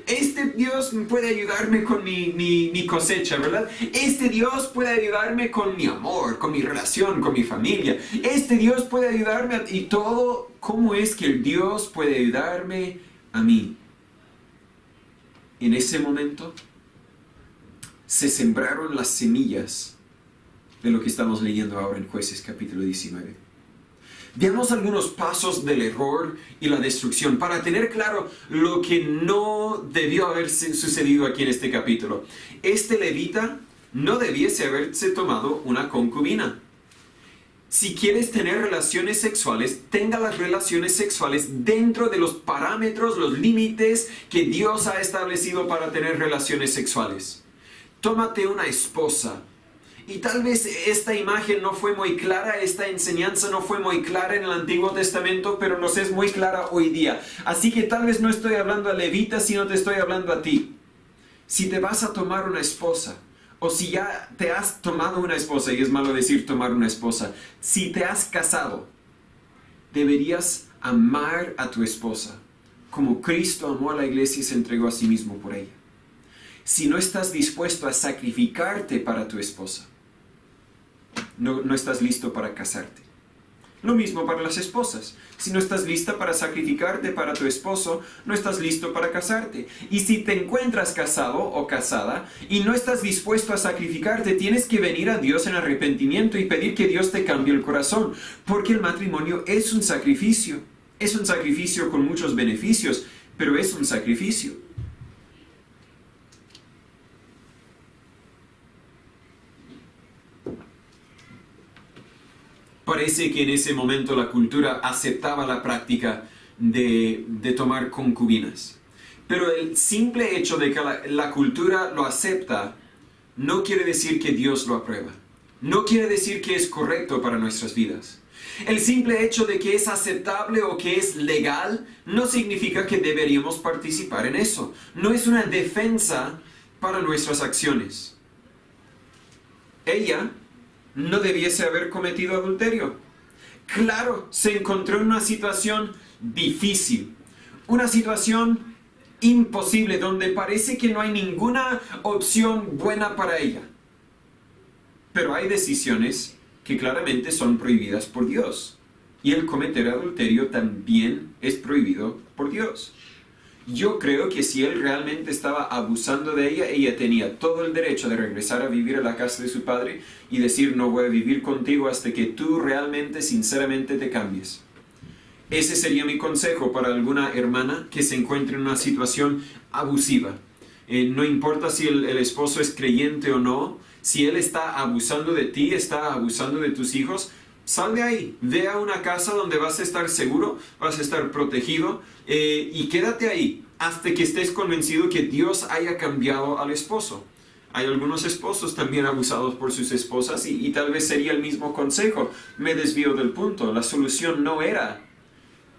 Este Dios puede ayudarme con mi cosecha, ¿verdad? Este Dios puede ayudarme con mi amor, con mi relación, con mi familia. Este Dios puede ayudarme y todo. ¿Cómo es que el Dios puede ayudarme a mí? En ese momento se sembraron las semillas de lo que estamos leyendo ahora en Jueces capítulo 19. Veamos algunos pasos del error y la destrucción para tener claro lo que no debió haber sucedido aquí en este capítulo. Este levita no debiese haberse tomado una concubina. Si quieres tener relaciones sexuales, tenga las relaciones sexuales dentro de los parámetros, los límites que Dios ha establecido para tener relaciones sexuales. Tómate una esposa. Y tal vez esta imagen no fue muy clara, esta enseñanza no fue muy clara en el Antiguo Testamento, pero nos es muy clara hoy día. Así que tal vez no estoy hablando a levitas, sino te estoy hablando a ti. Si te vas a tomar una esposa, o si ya te has tomado una esposa, y es malo decir tomar una esposa, si te has casado, deberías amar a tu esposa como Cristo amó a la iglesia y se entregó a sí mismo por ella. Si no estás dispuesto a sacrificarte para tu esposa, no estás listo para casarte. Lo mismo para las esposas. Si no estás lista para sacrificarte para tu esposo, no estás listo para casarte. Y si te encuentras casado o casada y no estás dispuesto a sacrificarte, tienes que venir a Dios en arrepentimiento y pedir que Dios te cambie el corazón. Porque el matrimonio es un sacrificio. Es un sacrificio con muchos beneficios, pero es un sacrificio. Parece que en ese momento la cultura aceptaba la práctica de tomar concubinas. Pero el simple hecho de que la cultura lo acepta no quiere decir que Dios lo aprueba. No quiere decir que es correcto para nuestras vidas. El simple hecho de que es aceptable o que es legal no significa que deberíamos participar en eso. No es una defensa para nuestras acciones. Ella no debiese haber cometido adulterio. Claro, se encontró en una situación difícil, una situación imposible, donde parece que no hay ninguna opción buena para ella. Pero hay decisiones que claramente son prohibidas por Dios. Y el cometer adulterio también es prohibido por Dios. Yo creo que si él realmente estaba abusando de ella, ella tenía todo el derecho de regresar a vivir a la casa de su padre y decir, no voy a vivir contigo hasta que tú realmente, sinceramente te cambies. Ese sería mi consejo para alguna hermana que se encuentre en una situación abusiva. No importa si el esposo es creyente o no, si él está abusando de ti, está abusando de tus hijos, sal de ahí, ve a una casa donde vas a estar seguro, vas a estar protegido y quédate ahí hasta que estés convencido que Dios haya cambiado al esposo. Hay algunos esposos también abusados por sus esposas y tal vez sería el mismo consejo. Me desvío del punto. La solución no era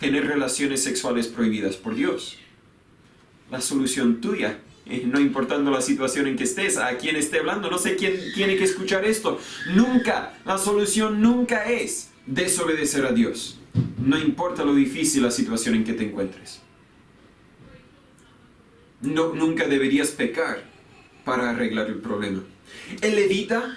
tener relaciones sexuales prohibidas por Dios. La solución tuya, no importando la situación en que estés, a quien esté hablando, no sé quién tiene que escuchar esto. Nunca, la solución nunca es desobedecer a Dios. No importa lo difícil la situación en que te encuentres. Nunca deberías pecar para arreglar el problema. El levita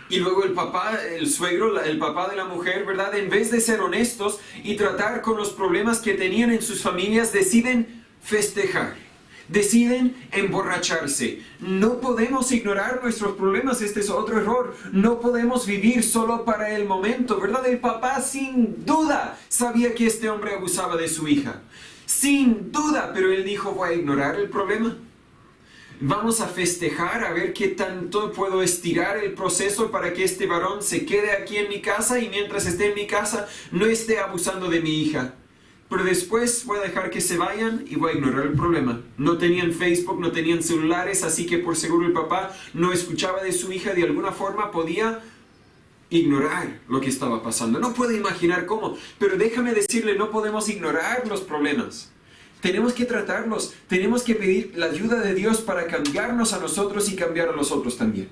y luego el papá, el suegro, el papá de la mujer, ¿verdad? En vez de ser honestos y tratar con los problemas que tenían en sus familias, deciden festejar. Deciden emborracharse. No podemos ignorar nuestros problemas, este es otro error. No podemos vivir solo para el momento, ¿verdad? El papá sin duda sabía que este hombre abusaba de su hija. Sin duda, pero él dijo, voy a ignorar el problema. Vamos a festejar a ver qué tanto puedo estirar el proceso para que este varón se quede aquí en mi casa y mientras esté en mi casa no esté abusando de mi hija. Pero después voy a dejar que se vayan y voy a ignorar el problema. No tenían Facebook, no tenían celulares, así que por seguro el papá no escuchaba de su hija, de alguna forma podía ignorar lo que estaba pasando. No puedo imaginar cómo, pero déjame decirle, no podemos ignorar los problemas. Tenemos que tratarlos, tenemos que pedir la ayuda de Dios para cambiarnos a nosotros y cambiar a los otros también.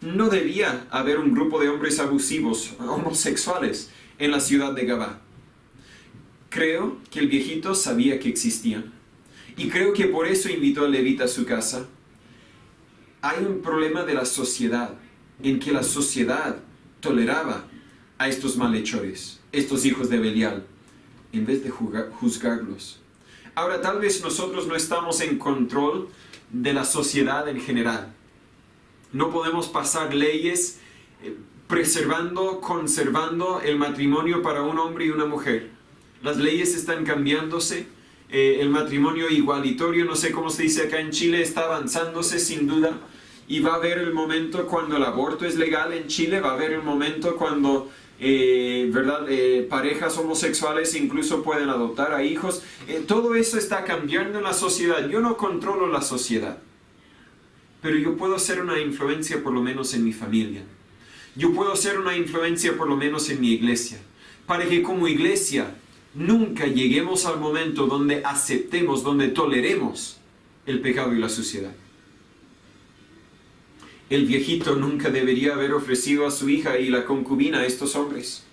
No debía haber un grupo de hombres abusivos, homosexuales, en la ciudad de Gabá. Creo que el viejito sabía que existían. Y creo que por eso invitó al levita a su casa. Hay un problema de la sociedad, en que la sociedad toleraba a estos malhechores, estos hijos de Belial, en vez de juzgarlos. Ahora, tal vez nosotros no estamos en control de la sociedad en general. No podemos pasar leyes conservando el matrimonio para un hombre y una mujer. Las leyes están cambiándose, el matrimonio igualitario, no sé cómo se dice acá en Chile, está avanzándose sin duda. Y va a haber el momento cuando el aborto es legal en Chile, va a haber el momento cuando parejas homosexuales incluso pueden adoptar a hijos. Todo eso está cambiando en la sociedad. Yo no controlo la sociedad, pero yo puedo ser una influencia por lo menos en mi familia. Yo puedo ser una influencia por lo menos en mi iglesia, para que como iglesia nunca lleguemos al momento donde aceptemos, donde toleremos el pecado y la suciedad. El viejito nunca debería haber ofrecido a su hija y la concubina a estos hombres.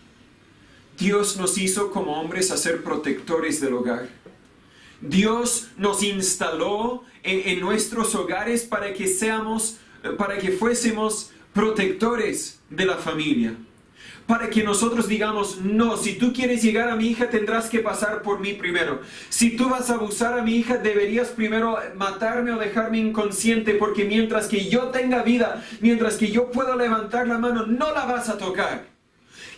Dios nos hizo como hombres a ser protectores del hogar. Dios nos instaló en nuestros hogares para que fuésemos protectores de la familia. Para que nosotros digamos, no, si tú quieres llegar a mi hija tendrás que pasar por mí primero. Si tú vas a abusar a mi hija deberías primero matarme o dejarme inconsciente, porque mientras que yo tenga vida, mientras que yo pueda levantar la mano, no la vas a tocar.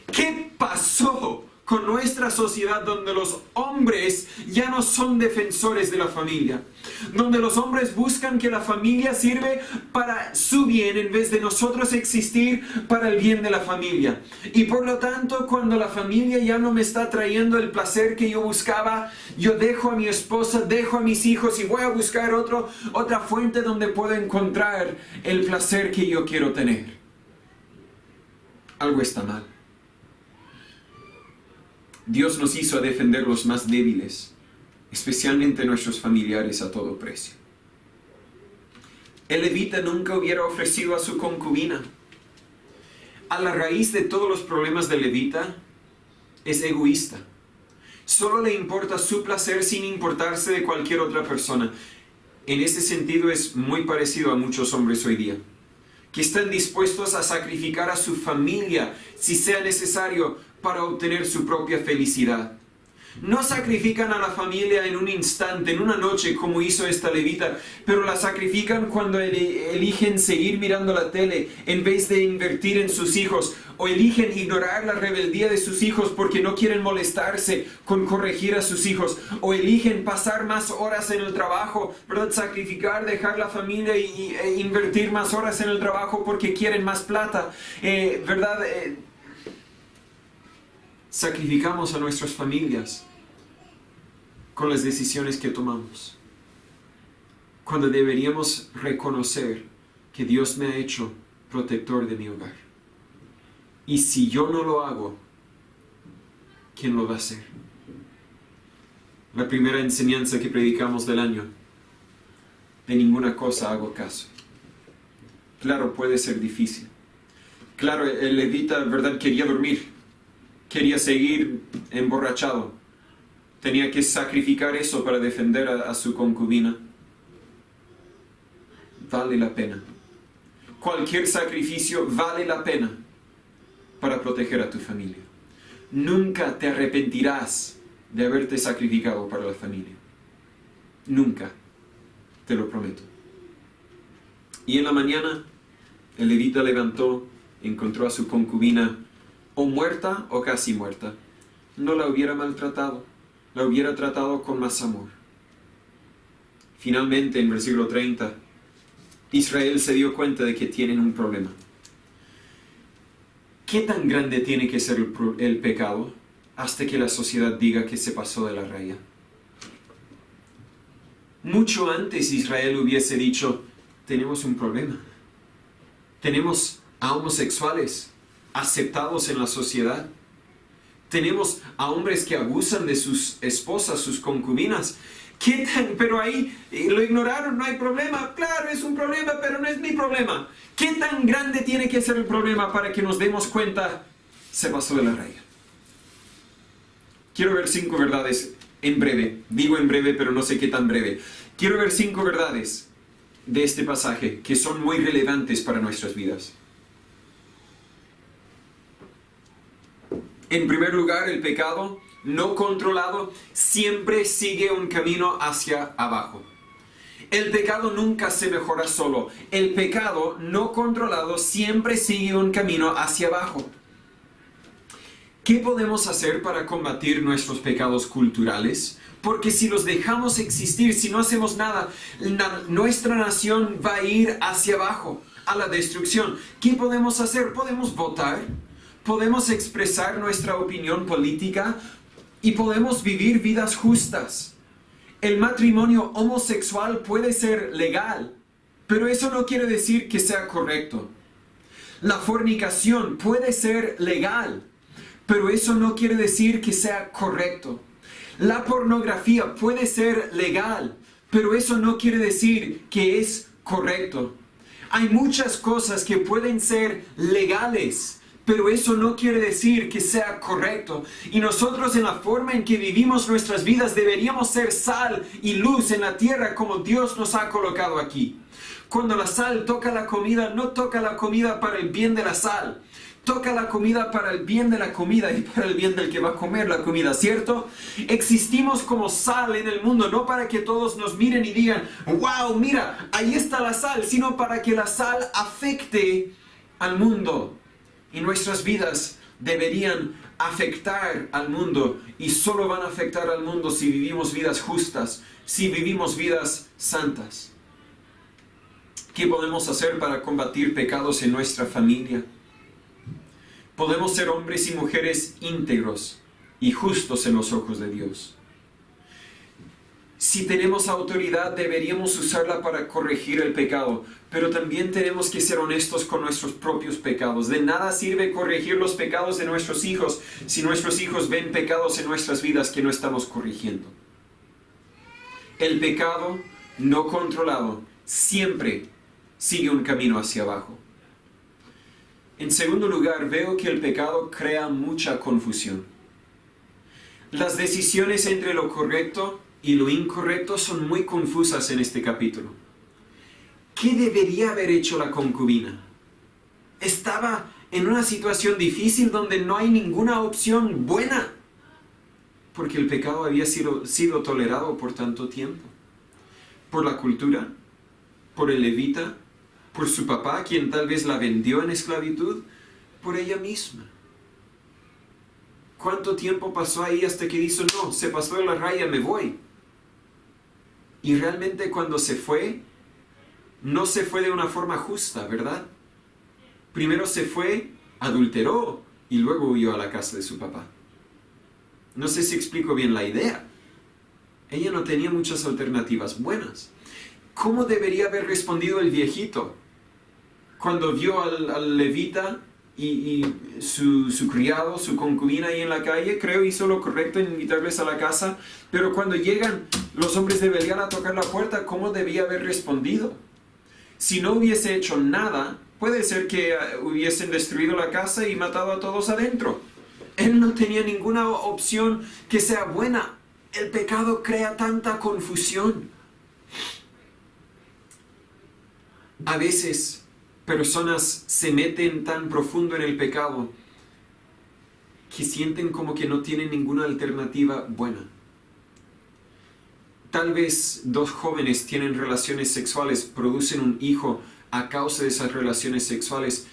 ¿Qué pasó con nuestra sociedad donde los hombres ya no son defensores de la familia? Donde los hombres buscan que la familia sirve para su bien en vez de nosotros existir para el bien de la familia. Y por lo tanto, cuando la familia ya no me está trayendo el placer que yo buscaba, yo dejo a mi esposa, dejo a mis hijos y voy a buscar otra fuente donde puedo encontrar el placer que yo quiero tener. Algo está mal. Dios nos hizo a defender los más débiles, especialmente nuestros familiares, a todo precio. El levita nunca hubiera ofrecido a su concubina. A la raíz de todos los problemas del levita es egoísta. Solo le importa su placer sin importarse de cualquier otra persona. En ese sentido es muy parecido a muchos hombres hoy día, que están dispuestos a sacrificar a su familia si sea necesario para obtener su propia felicidad. No sacrifican a la familia en un instante, en una noche, como hizo esta levita, pero la sacrifican cuando eligen seguir mirando la tele en vez de invertir en sus hijos, o eligen ignorar la rebeldía de sus hijos porque no quieren molestarse con corregir a sus hijos, o eligen pasar más horas en el trabajo, ¿verdad? Sacrificar, dejar la familia e invertir más horas en el trabajo porque quieren más plata, ¿verdad? Sacrificamos a nuestras familias con las decisiones que tomamos, cuando deberíamos reconocer que Dios me ha hecho protector de mi hogar. Y si yo no lo hago, ¿quién lo va a hacer? La primera enseñanza que predicamos del año: de ninguna cosa hago caso. Claro, puede ser difícil. Claro, el levita, ¿verdad?, quería dormir. Quería seguir emborrachado. Tenía que sacrificar eso para defender a su concubina. Vale la pena. Cualquier sacrificio vale la pena para proteger a tu familia. Nunca te arrepentirás de haberte sacrificado para la familia. Nunca. Te lo prometo. Y en la mañana, el levita levantó, encontró a su concubina o muerta o casi muerta. No la hubiera maltratado, la hubiera tratado con más amor. Finalmente, en versículo 30, Israel se dio cuenta de que tienen un problema. ¿Qué tan grande tiene que ser el pecado hasta que la sociedad diga que se pasó de la raya? Mucho antes Israel hubiese dicho: tenemos un problema. Tenemos a homosexuales aceptados en la sociedad. Tenemos a hombres que abusan de sus esposas, sus concubinas. Pero ahí lo ignoraron, no hay problema. Claro, es un problema, pero no es mi problema. ¿Qué tan grande tiene que ser el problema para que nos demos cuenta se pasó de la raya? Quiero ver 5 verdades en breve. Digo en breve, pero no sé qué tan breve. Quiero ver 5 verdades de este pasaje que son muy relevantes para nuestras vidas. En primer lugar, el pecado no controlado siempre sigue un camino hacia abajo. El pecado nunca se mejora solo. El pecado no controlado siempre sigue un camino hacia abajo. ¿Qué podemos hacer para combatir nuestros pecados culturales? Porque si los dejamos existir, si no hacemos nada, nuestra nación va a ir hacia abajo, a la destrucción. ¿Qué podemos hacer? Podemos votar. Podemos expresar nuestra opinión política y podemos vivir vidas justas. El matrimonio homosexual puede ser legal, pero eso no quiere decir que sea correcto. La fornicación puede ser legal, pero eso no quiere decir que sea correcto. La pornografía puede ser legal, pero eso no quiere decir que es correcto. Hay muchas cosas que pueden ser legales, pero eso no quiere decir que sea correcto. Y nosotros en la forma en que vivimos nuestras vidas deberíamos ser sal y luz en la tierra como Dios nos ha colocado aquí. Cuando la sal toca la comida, no toca la comida para el bien de la sal. Toca la comida para el bien de la comida y para el bien del que va a comer la comida, ¿cierto? Existimos como sal en el mundo, no para que todos nos miren y digan, wow, mira, ahí está la sal, sino para que la sal afecte al mundo. Y nuestras vidas deberían afectar al mundo, y solo van a afectar al mundo si vivimos vidas justas, si vivimos vidas santas. ¿Qué podemos hacer para combatir pecados en nuestra familia? Podemos ser hombres y mujeres íntegros y justos en los ojos de Dios. Si tenemos autoridad, deberíamos usarla para corregir el pecado, pero también tenemos que ser honestos con nuestros propios pecados. De nada sirve corregir los pecados de nuestros hijos si nuestros hijos ven pecados en nuestras vidas que no estamos corrigiendo. El pecado no controlado siempre sigue un camino hacia abajo. En segundo lugar, veo que el pecado crea mucha confusión. Las decisiones entre lo correcto y lo incorrecto son muy confusas en este capítulo. ¿Qué debería haber hecho la concubina? Estaba en una situación difícil donde no hay ninguna opción buena, porque el pecado había sido tolerado por tanto tiempo. Por la cultura, por el levita, por su papá, quien tal vez la vendió en esclavitud, por ella misma. ¿Cuánto tiempo pasó ahí hasta que dijo, no, se pasó de la raya, me voy? Y realmente cuando se fue, no se fue de una forma justa, ¿verdad? Primero se fue, adulteró, y luego huyó a la casa de su papá. No sé si explico bien la idea. Ella no tenía muchas alternativas buenas. ¿Cómo debería haber respondido el viejito cuando vio al levita y su criado, su concubina ahí en la calle? Creo hizo lo correcto en invitarles a la casa, pero cuando llegan los hombres de Belial a tocar la puerta, ¿cómo debía haber respondido? Si no hubiese hecho nada, puede ser que hubiesen destruido la casa y matado a todos adentro. Él no tenía ninguna opción que sea buena. El pecado crea tanta confusión. A veces personas se meten tan profundo en el pecado que sienten como que no tienen ninguna alternativa buena. Tal vez dos jóvenes tienen relaciones sexuales, producen un hijo a causa de esas relaciones sexuales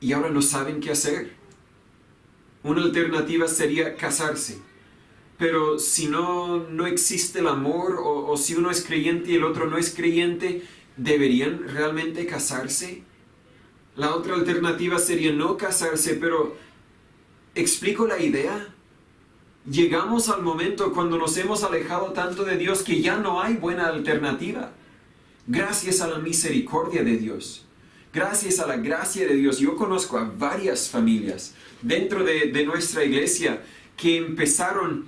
y ahora no saben qué hacer. Una alternativa sería casarse. Pero si no existe el amor, o si uno es creyente y el otro no es creyente, ¿deberían realmente casarse? La otra alternativa sería no casarse, pero ¿explico la idea? Llegamos al momento cuando nos hemos alejado tanto de Dios que ya no hay buena alternativa. Gracias a la misericordia de Dios, gracias a la gracia de Dios, yo conozco a varias familias dentro de nuestra iglesia que empezaron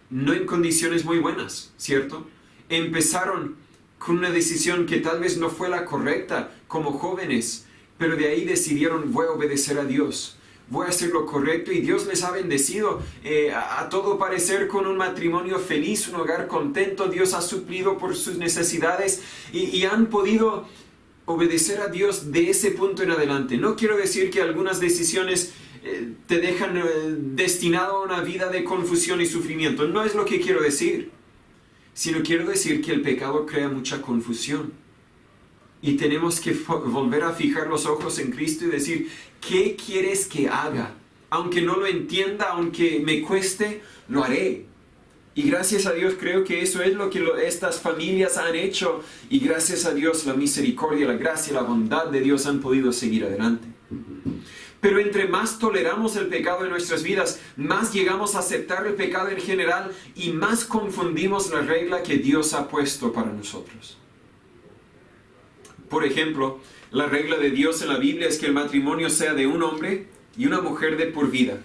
no en condiciones muy buenas, ¿cierto? Empezaron con una decisión que tal vez no fue la correcta como jóvenes, pero de ahí decidieron, voy a obedecer a Dios, voy a hacer lo correcto, y Dios les ha bendecido a todo parecer con un matrimonio feliz, un hogar contento. Dios ha suplido por sus necesidades y han podido obedecer a Dios de ese punto en adelante. No quiero decir que algunas decisiones te dejan destinado a una vida de confusión y sufrimiento. No es lo que quiero decir, sino quiero decir que el pecado crea mucha confusión. Y tenemos que volver a fijar los ojos en Cristo y decir, ¿qué quieres que haga? Aunque no lo entienda, aunque me cueste, lo haré. Y gracias a Dios creo que eso es lo que estas familias han hecho. Y gracias a Dios la misericordia, la gracia, la bondad de Dios han podido seguir adelante. Pero entre más toleramos el pecado en nuestras vidas, más llegamos a aceptar el pecado en general y más confundimos la regla que Dios ha puesto para nosotros. Por ejemplo, la regla de Dios en la Biblia es que el matrimonio sea de un hombre y una mujer de por vida.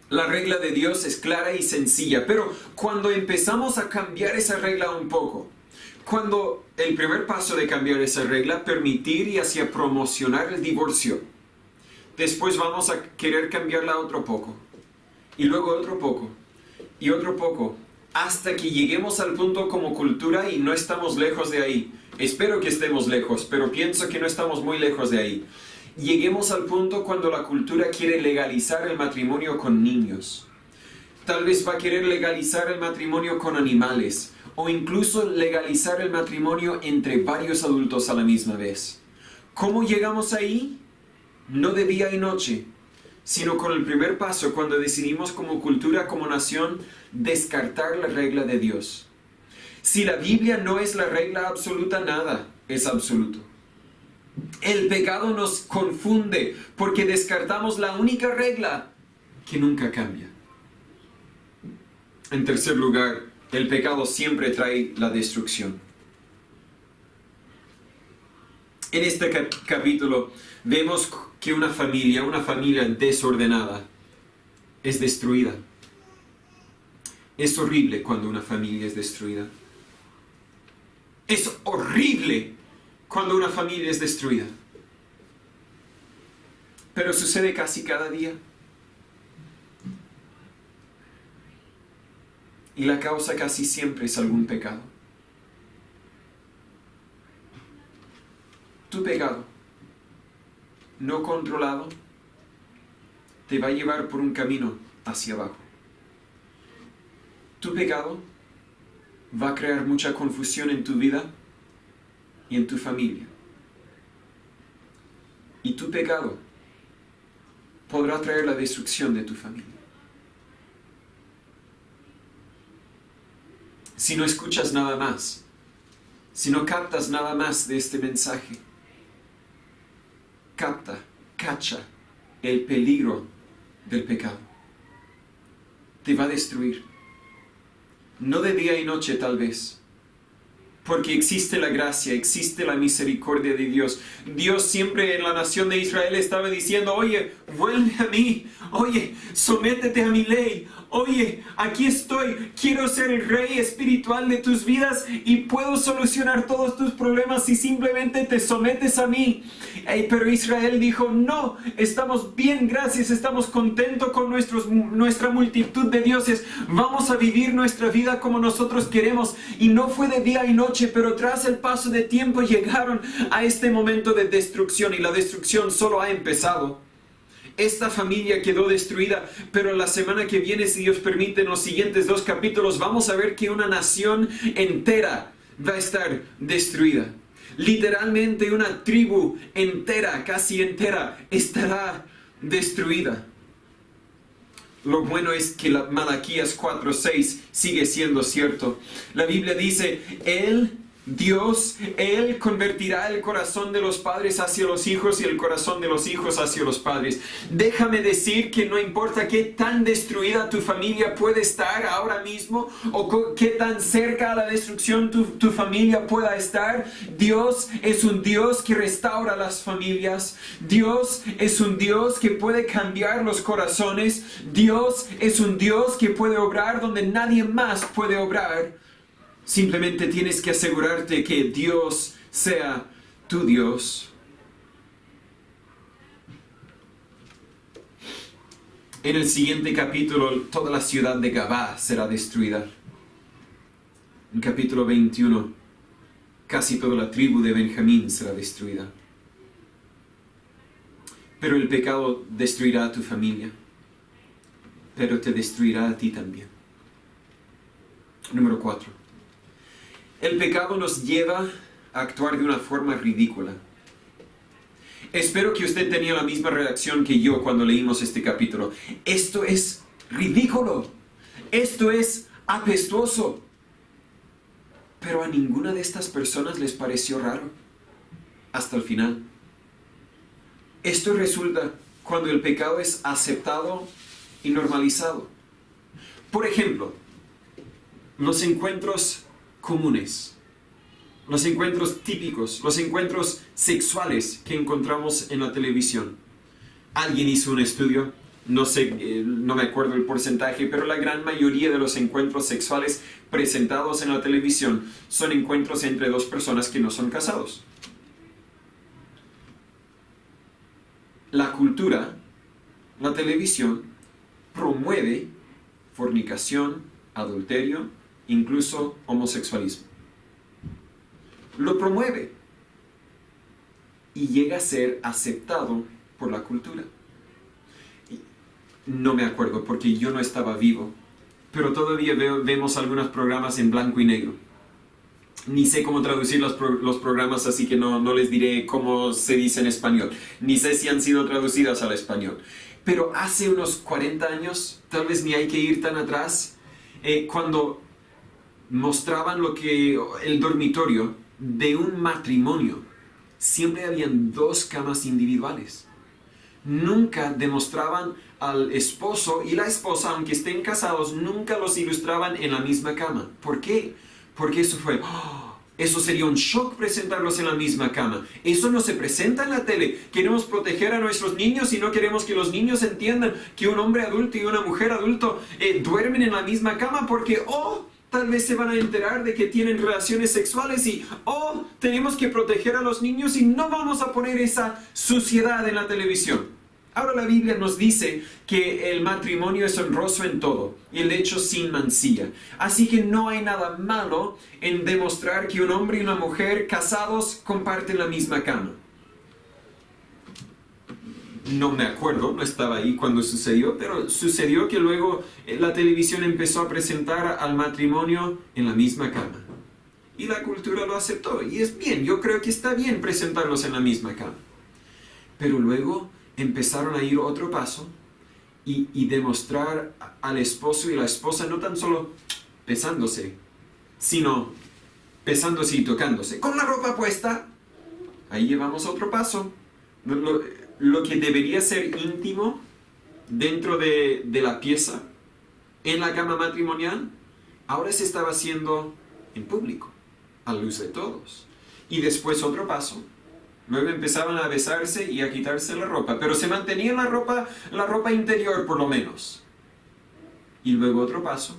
La regla de Dios es clara y sencilla, pero cuando empezamos a cambiar esa regla un poco, cuando el primer paso de cambiar esa regla, permitir y hacia promocionar el divorcio, después vamos a querer cambiarla otro poco, y luego otro poco, y otro poco, hasta que lleguemos al punto como cultura y no estamos lejos de ahí. Espero que estemos lejos, pero pienso que no estamos muy lejos de ahí. Lleguemos al punto cuando la cultura quiere legalizar el matrimonio con niños. Tal vez va a querer legalizar el matrimonio con animales, o incluso legalizar el matrimonio entre varios adultos a la misma vez. ¿Cómo llegamos ahí? No de día y noche, sino con el primer paso cuando decidimos como cultura, como nación, descartar la regla de Dios. Si la Biblia no es la regla absoluta, nada es absoluto. El pecado nos confunde porque descartamos la única regla que nunca cambia. En tercer lugar, el pecado siempre trae la destrucción. En este capítulo vemos que una familia desordenada es destruida. Es horrible cuando una familia es destruida. Es horrible cuando una familia es destruida. Pero sucede casi cada día. Y la causa casi siempre es algún pecado. Tu pecado, no controlado, te va a llevar por un camino hacia abajo. Tu pecado va a crear mucha confusión en tu vida y en tu familia. Y tu pecado podrá traer la destrucción de tu familia. Si no escuchas nada más, si no captas nada más de este mensaje, cacha el peligro del pecado. Te va a destruir. No de día y noche tal vez, porque existe la gracia, existe la misericordia de Dios. Dios siempre en la nación de Israel estaba diciendo, oye, vuelve a mí, oye, sométete a mi ley, oye, aquí estoy, quiero ser el rey espiritual de tus vidas y puedo solucionar todos tus problemas si simplemente te sometes a mí. Pero Israel dijo, no, estamos bien, gracias, estamos contentos con nuestra multitud de dioses, vamos a vivir nuestra vida como nosotros queremos. Y no fue de día y noche, pero tras el paso de tiempo llegaron a este momento de destrucción, y la destrucción solo ha empezado. Esta familia quedó destruida, pero la semana que viene, si Dios permite, en los siguientes 2 capítulos, vamos a ver que una nación entera va a estar destruida. Literalmente una tribu entera, casi entera, estará destruida. Lo bueno es que Malaquías 4:6 sigue siendo cierto. La Biblia dice, Dios convertirá el corazón de los padres hacia los hijos y el corazón de los hijos hacia los padres. Déjame decir que no importa qué tan destruida tu familia puede estar ahora mismo o qué tan cerca a la destrucción tu familia pueda estar, Dios es un Dios que restaura las familias. Dios es un Dios que puede cambiar los corazones. Dios es un Dios que puede obrar donde nadie más puede obrar. Simplemente tienes que asegurarte que Dios sea tu Dios. En el siguiente capítulo, toda la ciudad de Gabá será destruida. En capítulo 21, casi toda la tribu de Benjamín será destruida. Pero el pecado destruirá a tu familia, pero te destruirá a ti también. Número 4. El pecado nos lleva a actuar de una forma ridícula. Espero que usted tenía la misma reacción que yo cuando leímos este capítulo. Esto es ridículo. Esto es apestoso. Pero a ninguna de estas personas les pareció raro. Hasta el final. Esto resulta cuando el pecado es aceptado y normalizado. Por ejemplo, los encuentros comunes, los encuentros típicos, los encuentros sexuales que encontramos en la televisión. Alguien hizo un estudio no sé, no me acuerdo el porcentaje, pero la gran mayoría de los encuentros sexuales presentados en la televisión son encuentros entre dos personas que no son casados. La cultura, la televisión, promueve fornicación, adulterio, incluso homosexualismo. Lo promueve y llega a ser aceptado por la cultura. No me acuerdo porque yo no estaba vivo, pero todavía vemos algunos programas en blanco y negro. Ni sé cómo traducir los programas, así que no les diré cómo se dice en español. Ni sé si han sido traducidas al español. Pero hace unos 40 años, tal vez ni hay que ir tan atrás, cuando mostraban el dormitorio de un matrimonio, siempre habían dos camas individuales. Nunca demostraban al esposo y la esposa, aunque estén casados, nunca los ilustraban en la misma cama. ¿Por qué? Porque eso sería un shock presentarlos en la misma cama. Eso no se presenta en la tele. Queremos proteger a nuestros niños y no queremos que los niños entiendan que un hombre adulto y una mujer adulto duermen en la misma cama porque, tal vez se van a enterar de que tienen relaciones sexuales y, tenemos que proteger a los niños y no vamos a poner esa suciedad en la televisión. Ahora la Biblia nos dice que el matrimonio es honroso en todo y el hecho sin mancilla. Así que no hay nada malo en demostrar que un hombre y una mujer casados comparten la misma cama. No me acuerdo, no estaba ahí cuando sucedió, pero sucedió que luego la televisión empezó a presentar al matrimonio en la misma cama. Y la cultura lo aceptó, y es bien, yo creo que está bien presentarlos en la misma cama. Pero luego empezaron a ir otro paso y demostrar al esposo y la esposa no tan solo besándose, sino besándose y tocándose. Con la ropa puesta, ahí llevamos otro paso. Lo que debería ser íntimo dentro de la pieza, en la cama matrimonial, ahora se estaba haciendo en público, a luz de todos. Y después otro paso. Luego empezaban a besarse y a quitarse la ropa, pero se mantenía la ropa interior por lo menos. Y luego otro paso,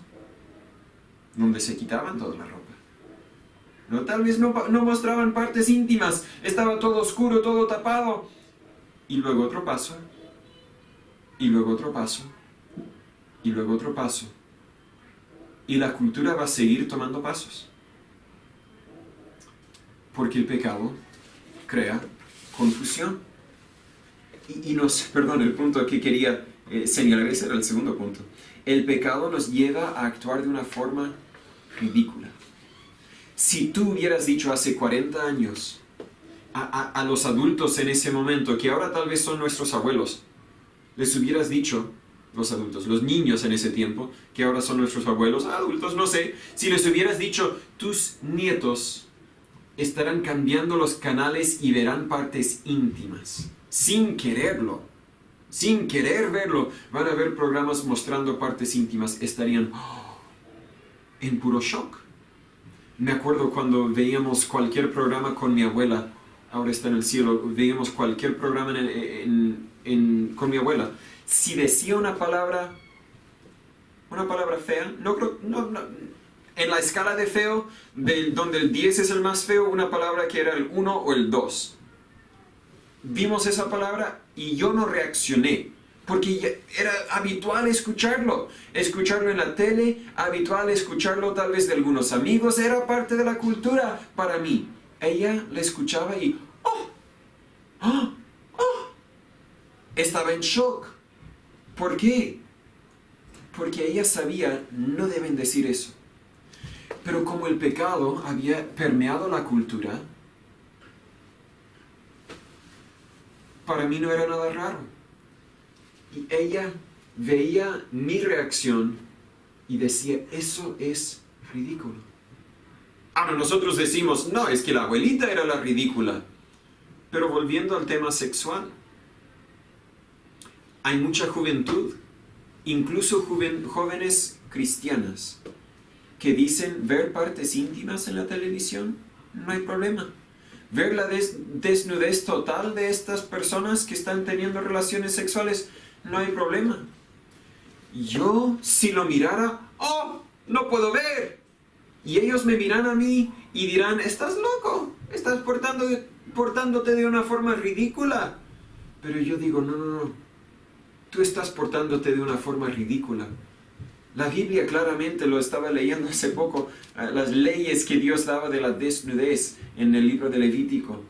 donde se quitaban toda la ropa. No, tal vez no mostraban partes íntimas, estaba todo oscuro, todo tapado. Y luego otro paso, y luego otro paso, y luego otro paso. Y la cultura va a seguir tomando pasos. Porque el pecado crea confusión. El punto que quería señalar, ese era el segundo punto. El pecado nos lleva a actuar de una forma ridícula. Si tú hubieras dicho hace 40 años a los adultos en ese momento, que ahora tal vez son nuestros abuelos, les hubieras dicho, los niños en ese tiempo, que ahora son nuestros abuelos, adultos, no sé, si les hubieras dicho, tus nietos estarán cambiando los canales y verán partes íntimas, sin quererlo, sin querer verlo, van a ver programas mostrando partes íntimas, estarían en puro shock. Me acuerdo cuando veíamos cualquier programa con mi abuela, ahora está en el cielo, veíamos cualquier programa con mi abuela. Si decía una palabra fea, en la escala de feo, donde el 10 es el más feo, una palabra que era el 1 o el 2. Vimos esa palabra y yo no reaccioné, porque era habitual escucharlo en la tele, habitual escucharlo tal vez de algunos amigos, era parte de la cultura para mí. Ella le escuchaba y estaba en shock. ¿Por qué? Porque ella sabía, no deben decir eso. Pero como el pecado había permeado la cultura, para mí no era nada raro. Y ella veía mi reacción y decía, eso es ridículo. Ahora nosotros decimos, no, es que la abuelita era la ridícula. Pero volviendo al tema sexual, hay mucha juventud, incluso jóvenes cristianas, que dicen ver partes íntimas en la televisión, no hay problema. Ver la desnudez total de estas personas que están teniendo relaciones sexuales, no hay problema. Yo, si lo mirara, ¡oh! No puedo ver. Y ellos me miran a mí y dirán, estás loco, estás portándote de una forma ridícula. Pero yo digo, no, tú estás portándote de una forma ridícula. La Biblia claramente, lo estaba leyendo hace poco, las leyes que Dios daba de la desnudez en el libro de Levítico.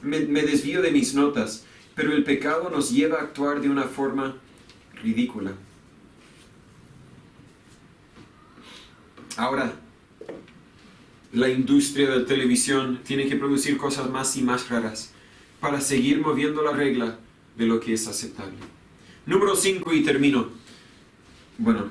Me desvío de mis notas, pero el pecado nos lleva a actuar de una forma ridícula. Ahora, la industria de la televisión tiene que producir cosas más y más raras para seguir moviendo la regla de lo que es aceptable. Número 5 y termino. Bueno,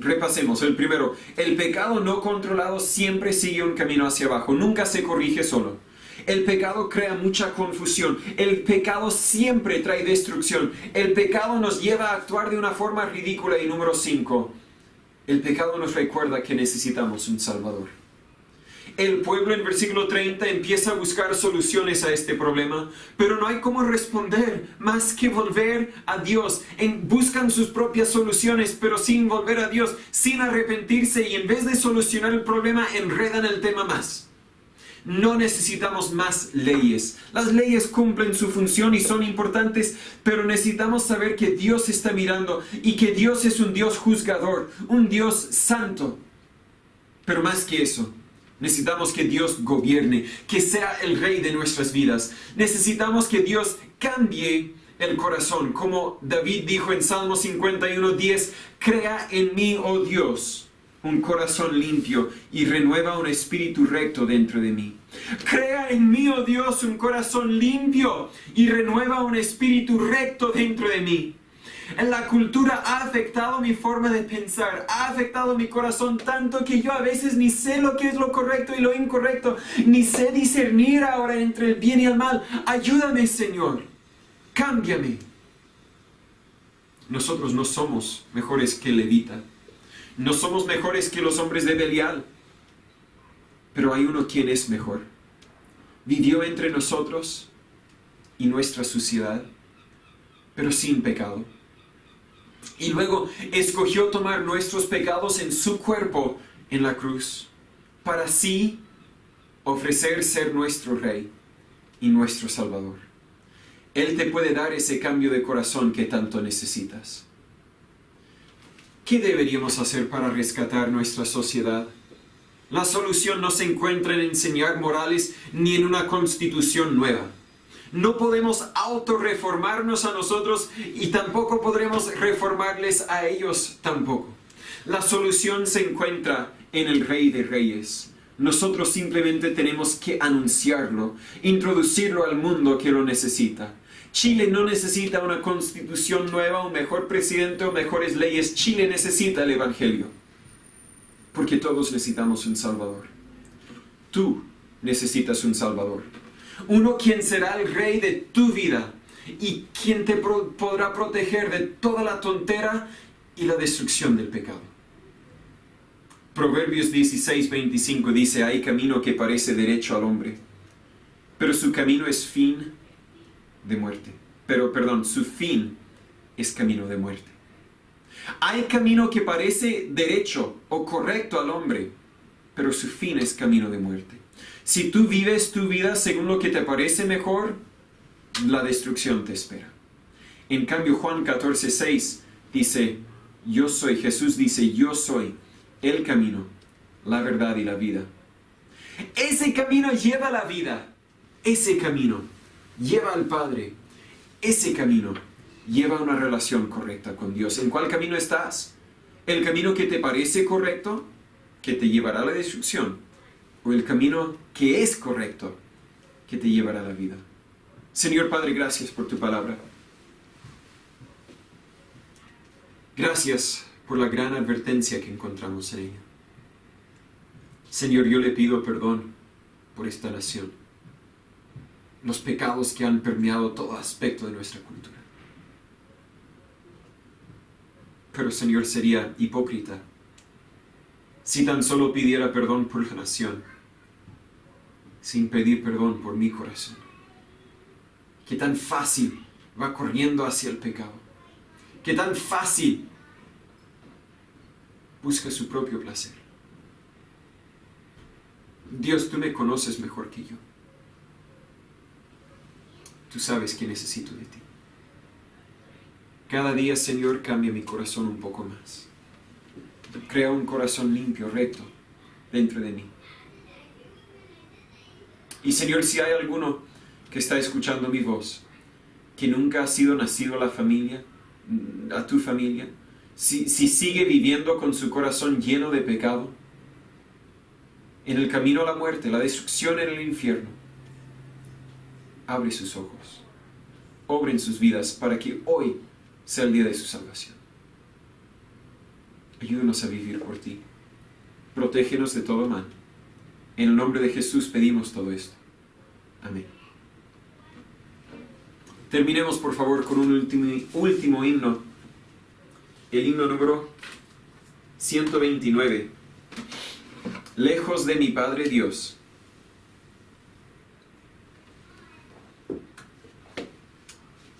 repasemos. El primero, el pecado no controlado siempre sigue un camino hacia abajo, nunca se corrige solo. El pecado crea mucha confusión. El pecado siempre trae destrucción. El pecado nos lleva a actuar de una forma ridícula. Y número 5, el pecado nos recuerda que necesitamos un Salvador. El pueblo en versículo 30 empieza a buscar soluciones a este problema, pero no hay cómo responder más que volver a Dios. Buscan sus propias soluciones, pero sin volver a Dios, sin arrepentirse, y en vez de solucionar el problema, enredan el tema más. No necesitamos más leyes. Las leyes cumplen su función y son importantes, pero necesitamos saber que Dios está mirando y que Dios es un Dios juzgador, un Dios santo. Pero más que eso, necesitamos que Dios gobierne, que sea el rey de nuestras vidas. Necesitamos que Dios cambie el corazón, como David dijo en Salmo 51:10, crea en mí, oh Dios, un corazón limpio y renueva un espíritu recto dentro de mí. Crea en mí, oh Dios, un corazón limpio y renueva un espíritu recto dentro de mí. La cultura ha afectado mi forma de pensar, ha afectado mi corazón tanto que yo a veces ni sé lo que es lo correcto y lo incorrecto, ni sé discernir ahora entre el bien y el mal. Ayúdame, Señor, cámbiame. Nosotros no somos mejores que Levita. No somos mejores que los hombres de Belial, pero hay uno quien es mejor. Vivió entre nosotros y nuestra suciedad, pero sin pecado. Y luego escogió tomar nuestros pecados en su cuerpo en la cruz, para así ofrecer ser nuestro Rey y nuestro Salvador. Él te puede dar ese cambio de corazón que tanto necesitas. ¿Qué deberíamos hacer para rescatar nuestra sociedad? La solución no se encuentra en enseñar morales ni en una constitución nueva. No podemos autorreformarnos a nosotros y tampoco podremos reformarles a ellos tampoco. La solución se encuentra en el Rey de Reyes. Nosotros simplemente tenemos que anunciarlo, introducirlo al mundo que lo necesita. Chile no necesita una constitución nueva, un mejor presidente o mejores leyes. Chile necesita el Evangelio. Porque todos necesitamos un Salvador. Tú necesitas un Salvador. Uno quien será el rey de tu vida y quien te podrá proteger de toda la tontera y la destrucción del pecado. Proverbios 16:25 dice, hay camino que parece derecho al hombre, pero su camino es fin de muerte. Su fin es camino de muerte. Hay camino que parece derecho o correcto al hombre, pero su fin es camino de muerte. Si tú vives tu vida según lo que te parece mejor, la destrucción te espera. En cambio, Juan 14:6 dice, Jesús dice, yo soy el camino, la verdad y la vida. Ese camino lleva a la vida. Ese camino lleva al Padre. Ese camino lleva a una relación correcta con Dios. ¿En cuál camino estás? ¿El camino que te parece correcto, que te llevará a la destrucción? ¿O el camino que es correcto, que te llevará a la vida? Señor Padre, gracias por tu palabra. Gracias por la gran advertencia que encontramos en ella. Señor, yo le pido perdón por esta nación. Los pecados que han permeado todo aspecto de nuestra cultura. Pero, Señor, sería hipócrita si tan solo pidiera perdón por la nación, sin pedir perdón por mi corazón, que tan fácil va corriendo hacia el pecado. que tan fácil busca su propio placer. Dios, tú me conoces mejor que yo. Tú sabes que necesito de ti. Cada día, Señor, cambia mi corazón un poco más. Crea un corazón limpio, recto, dentro de mí. Y Señor, si hay alguno que está escuchando mi voz, que nunca ha sido nacido a la familia, a tu familia, si sigue viviendo con su corazón lleno de pecado, en el camino a la muerte, la destrucción en el infierno, abre sus ojos, obra en sus vidas para que hoy sea el día de su salvación. Ayúdanos a vivir por ti. Protégenos de todo mal. En el nombre de Jesús pedimos todo esto. Amén. Terminemos por favor con un último himno. El himno número 129. Lejos de mi Padre Dios.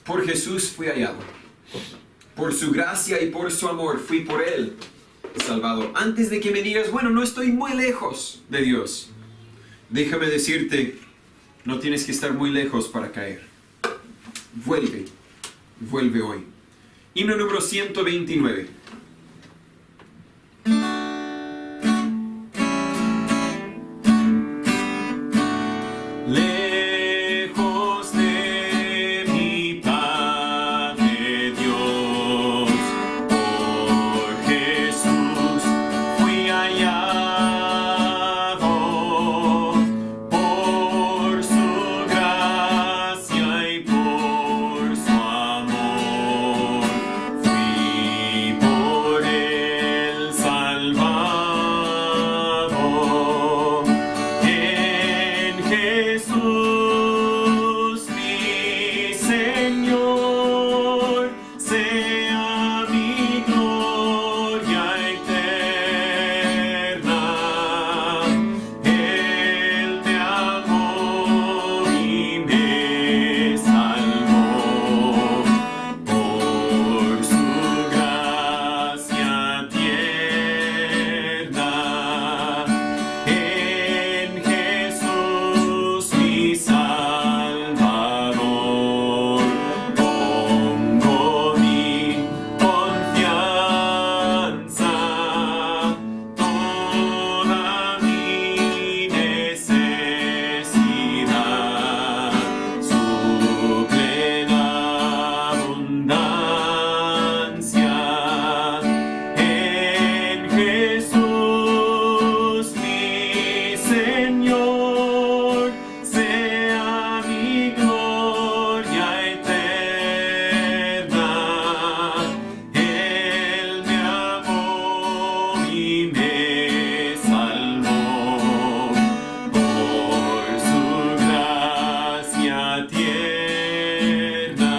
Por Jesús fui hallado. Por su gracia y por su amor fui por Él salvado. Antes de que me digas, bueno, no estoy muy lejos de Dios, déjame decirte, no tienes que estar muy lejos para caer. Vuelve hoy. Himno número 129. Lejos de mi Padre Dios, por Jesús fui hallado, por su gracia y por su amor, fui por Él salvado. En Jesús mi Señor, sea mi gloria eterna. Él me amó y me salvó por su gracia tierna. En Jesús mi Salvador, pongo mi confianza, toda mi necesidad, su plena abundancia. En Jesús mi Señor, sea mi gloria eterna. Él me amó y me salvó por su gracia tierna.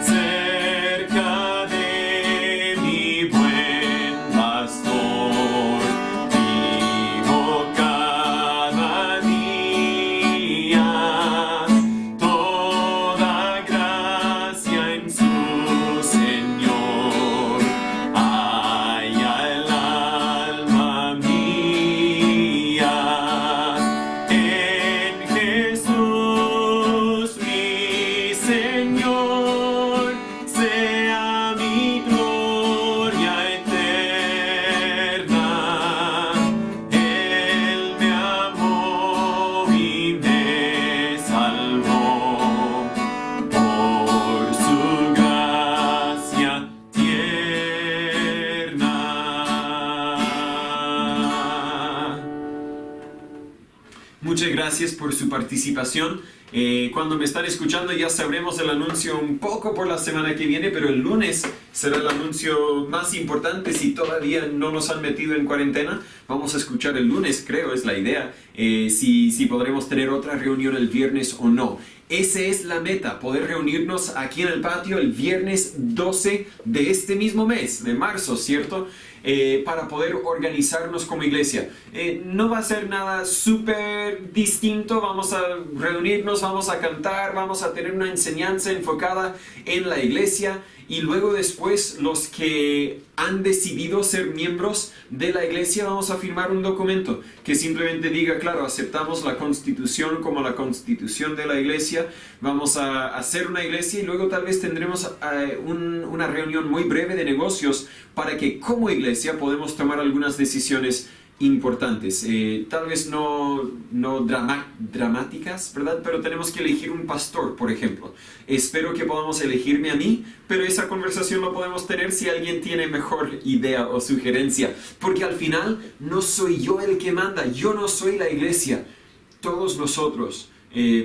Cerca de mi buen pastor, vivo cada día. Toda gracia en su Señor halla el alma mía. En Jesús mi Señor, sea mi gloria eterna. Él me amó y me salvó por su gracia tierna. Muchas gracias por su participación. Cuando me están escuchando ya sabremos el anuncio un poco por la semana que viene, pero el lunes será el anuncio más importante. Si todavía no nos han metido en cuarentena, vamos a escuchar el lunes, creo, es la idea, si podremos tener otra reunión el viernes o no. Esa es la meta, poder reunirnos aquí en el patio el viernes 12 de este mismo mes, de marzo, ¿cierto? Para poder organizarnos como iglesia. No va a ser nada súper distinto, vamos a reunirnos, vamos a cantar, vamos a tener una enseñanza enfocada en la iglesia Y luego después los que han decidido ser miembros de la iglesia vamos a firmar un documento que simplemente diga, claro, aceptamos la constitución como la constitución de la iglesia, vamos a hacer una iglesia y luego tal vez tendremos una reunión muy breve de negocios para que como iglesia podemos tomar algunas decisiones importantes, tal vez no dramáticas, ¿verdad? Pero tenemos que elegir un pastor, por ejemplo. Espero que podamos elegirme a mí, pero esa conversación la podemos tener si alguien tiene mejor idea o sugerencia, porque al final no soy yo el que manda, yo no soy la iglesia. Todos nosotros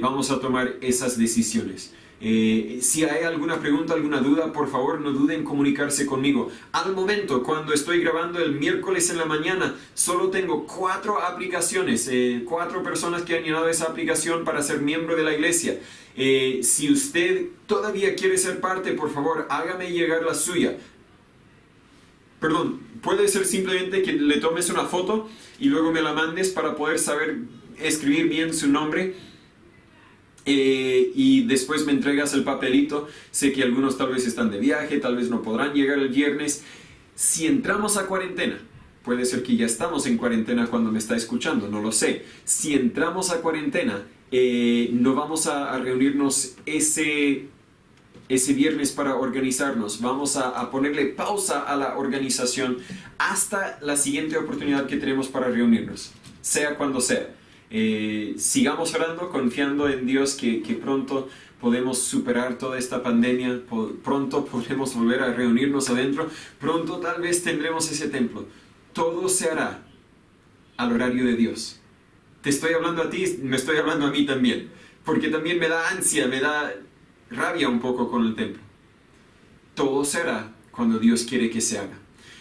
vamos a tomar esas decisiones. Si hay alguna pregunta, alguna duda, por favor no duden en comunicarse conmigo. Al momento, cuando estoy grabando el miércoles en la mañana, solo tengo 4 aplicaciones, 4 personas que han llenado esa aplicación para ser miembro de la iglesia. Si usted todavía quiere ser parte, por favor, hágame llegar la suya. Perdón, puede ser simplemente que le tomes una foto y luego me la mandes para poder saber escribir bien su nombre. Y después me entregas el papelito. Sé que algunos tal vez están de viaje, tal vez no podrán llegar el viernes. Si entramos a cuarentena, puede ser que ya estamos en cuarentena cuando me está escuchando, no lo sé. Si entramos a cuarentena, no vamos a reunirnos ese viernes para organizarnos. Vamos a ponerle pausa a la organización hasta la siguiente oportunidad que tenemos para reunirnos, sea cuando sea. Sigamos orando, confiando en Dios que pronto podemos superar toda esta pandemia, pronto podremos volver a reunirnos adentro, pronto tal vez tendremos ese templo. Todo se hará al horario de Dios. Te estoy hablando a ti, me estoy hablando a mí también, porque también me da ansia, me da rabia un poco con el templo. Todo se hará cuando Dios quiere que se haga.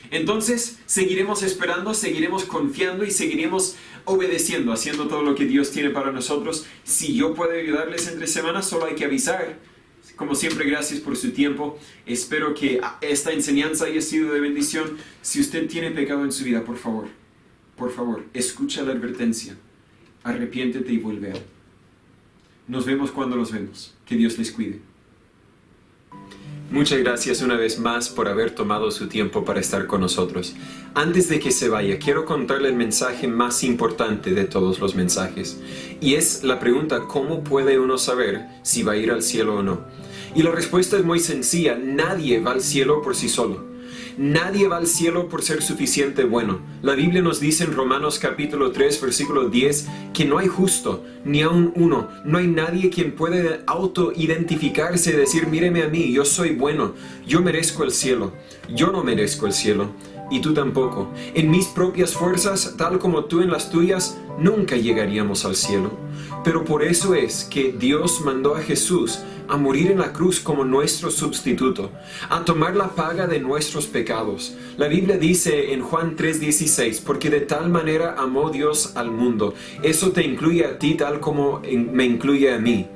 Entonces, seguiremos esperando, seguiremos confiando y seguiremos obedeciendo, haciendo todo lo que Dios tiene para nosotros. Si yo puedo ayudarles entre semanas, solo hay que avisar. Como siempre, gracias por su tiempo. Espero que esta enseñanza haya sido de bendición. Si usted tiene pecado en su vida, por favor, escucha la advertencia. Arrepiéntete y vuelve a Él. Nos vemos cuando nos vemos. Que Dios les cuide. Muchas gracias una vez más por haber tomado su tiempo para estar con nosotros. Antes de que se vaya, quiero contarle el mensaje más importante de todos los mensajes. Y es la pregunta, ¿cómo puede uno saber si va a ir al cielo o no? Y la respuesta es muy sencilla, nadie va al cielo por sí solo. Nadie va al cielo por ser suficiente bueno. La Biblia nos dice en Romanos capítulo 3, versículo 10, que no hay justo, ni aun uno. No hay nadie quien puede autoidentificarse y decir, míreme a mí, yo soy bueno, yo merezco el cielo. Yo no merezco el cielo, y tú tampoco. En mis propias fuerzas, tal como tú en las tuyas, nunca llegaríamos al cielo. Pero por eso es que Dios mandó a Jesús a morir en la cruz como nuestro sustituto, a tomar la paga de nuestros pecados. La Biblia dice en Juan 3:16, porque de tal manera amó Dios al mundo. Eso te incluye a ti tal como me incluye a mí.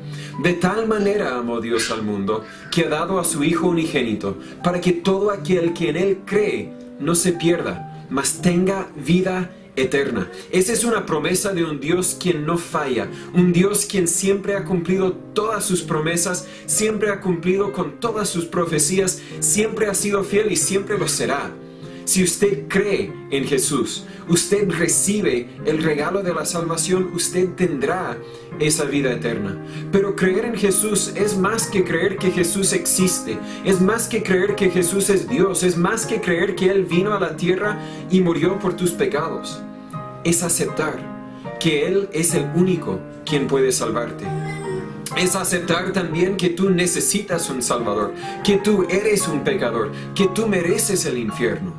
De tal manera amó Dios al mundo, que ha dado a su Hijo unigénito, para que todo aquel que en Él cree no se pierda, mas tenga vida eterna. Esa es una promesa de un Dios quien no falla, un Dios quien siempre ha cumplido todas sus promesas, siempre ha cumplido con todas sus profecías, siempre ha sido fiel y siempre lo será. Si usted cree en Jesús, usted recibe el regalo de la salvación, usted tendrá esa vida eterna. Pero creer en Jesús es más que creer que Jesús existe, es más que creer que Jesús es Dios, es más que creer que Él vino a la tierra y murió por tus pecados. Es aceptar que Él es el único quien puede salvarte. Es aceptar también que tú necesitas un Salvador, que tú eres un pecador, que tú mereces el infierno.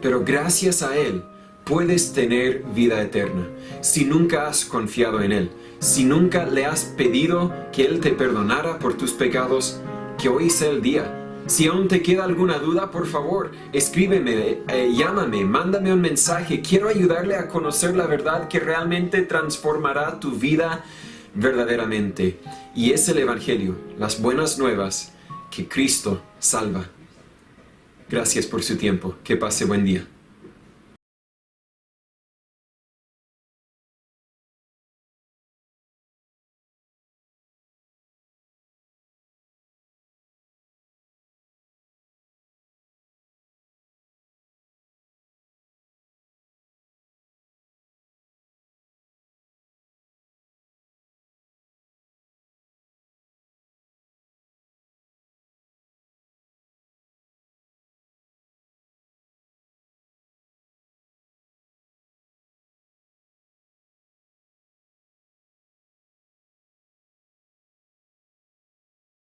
Pero gracias a Él puedes tener vida eterna. Si nunca has confiado en Él, si nunca le has pedido que Él te perdonara por tus pecados, que hoy sea el día. Si aún te queda alguna duda, por favor, escríbeme, llámame, mándame un mensaje. Quiero ayudarle a conocer la verdad que realmente transformará tu vida verdaderamente. Y es el Evangelio, las buenas nuevas, que Cristo salva. Gracias por su tiempo. Que pase buen día.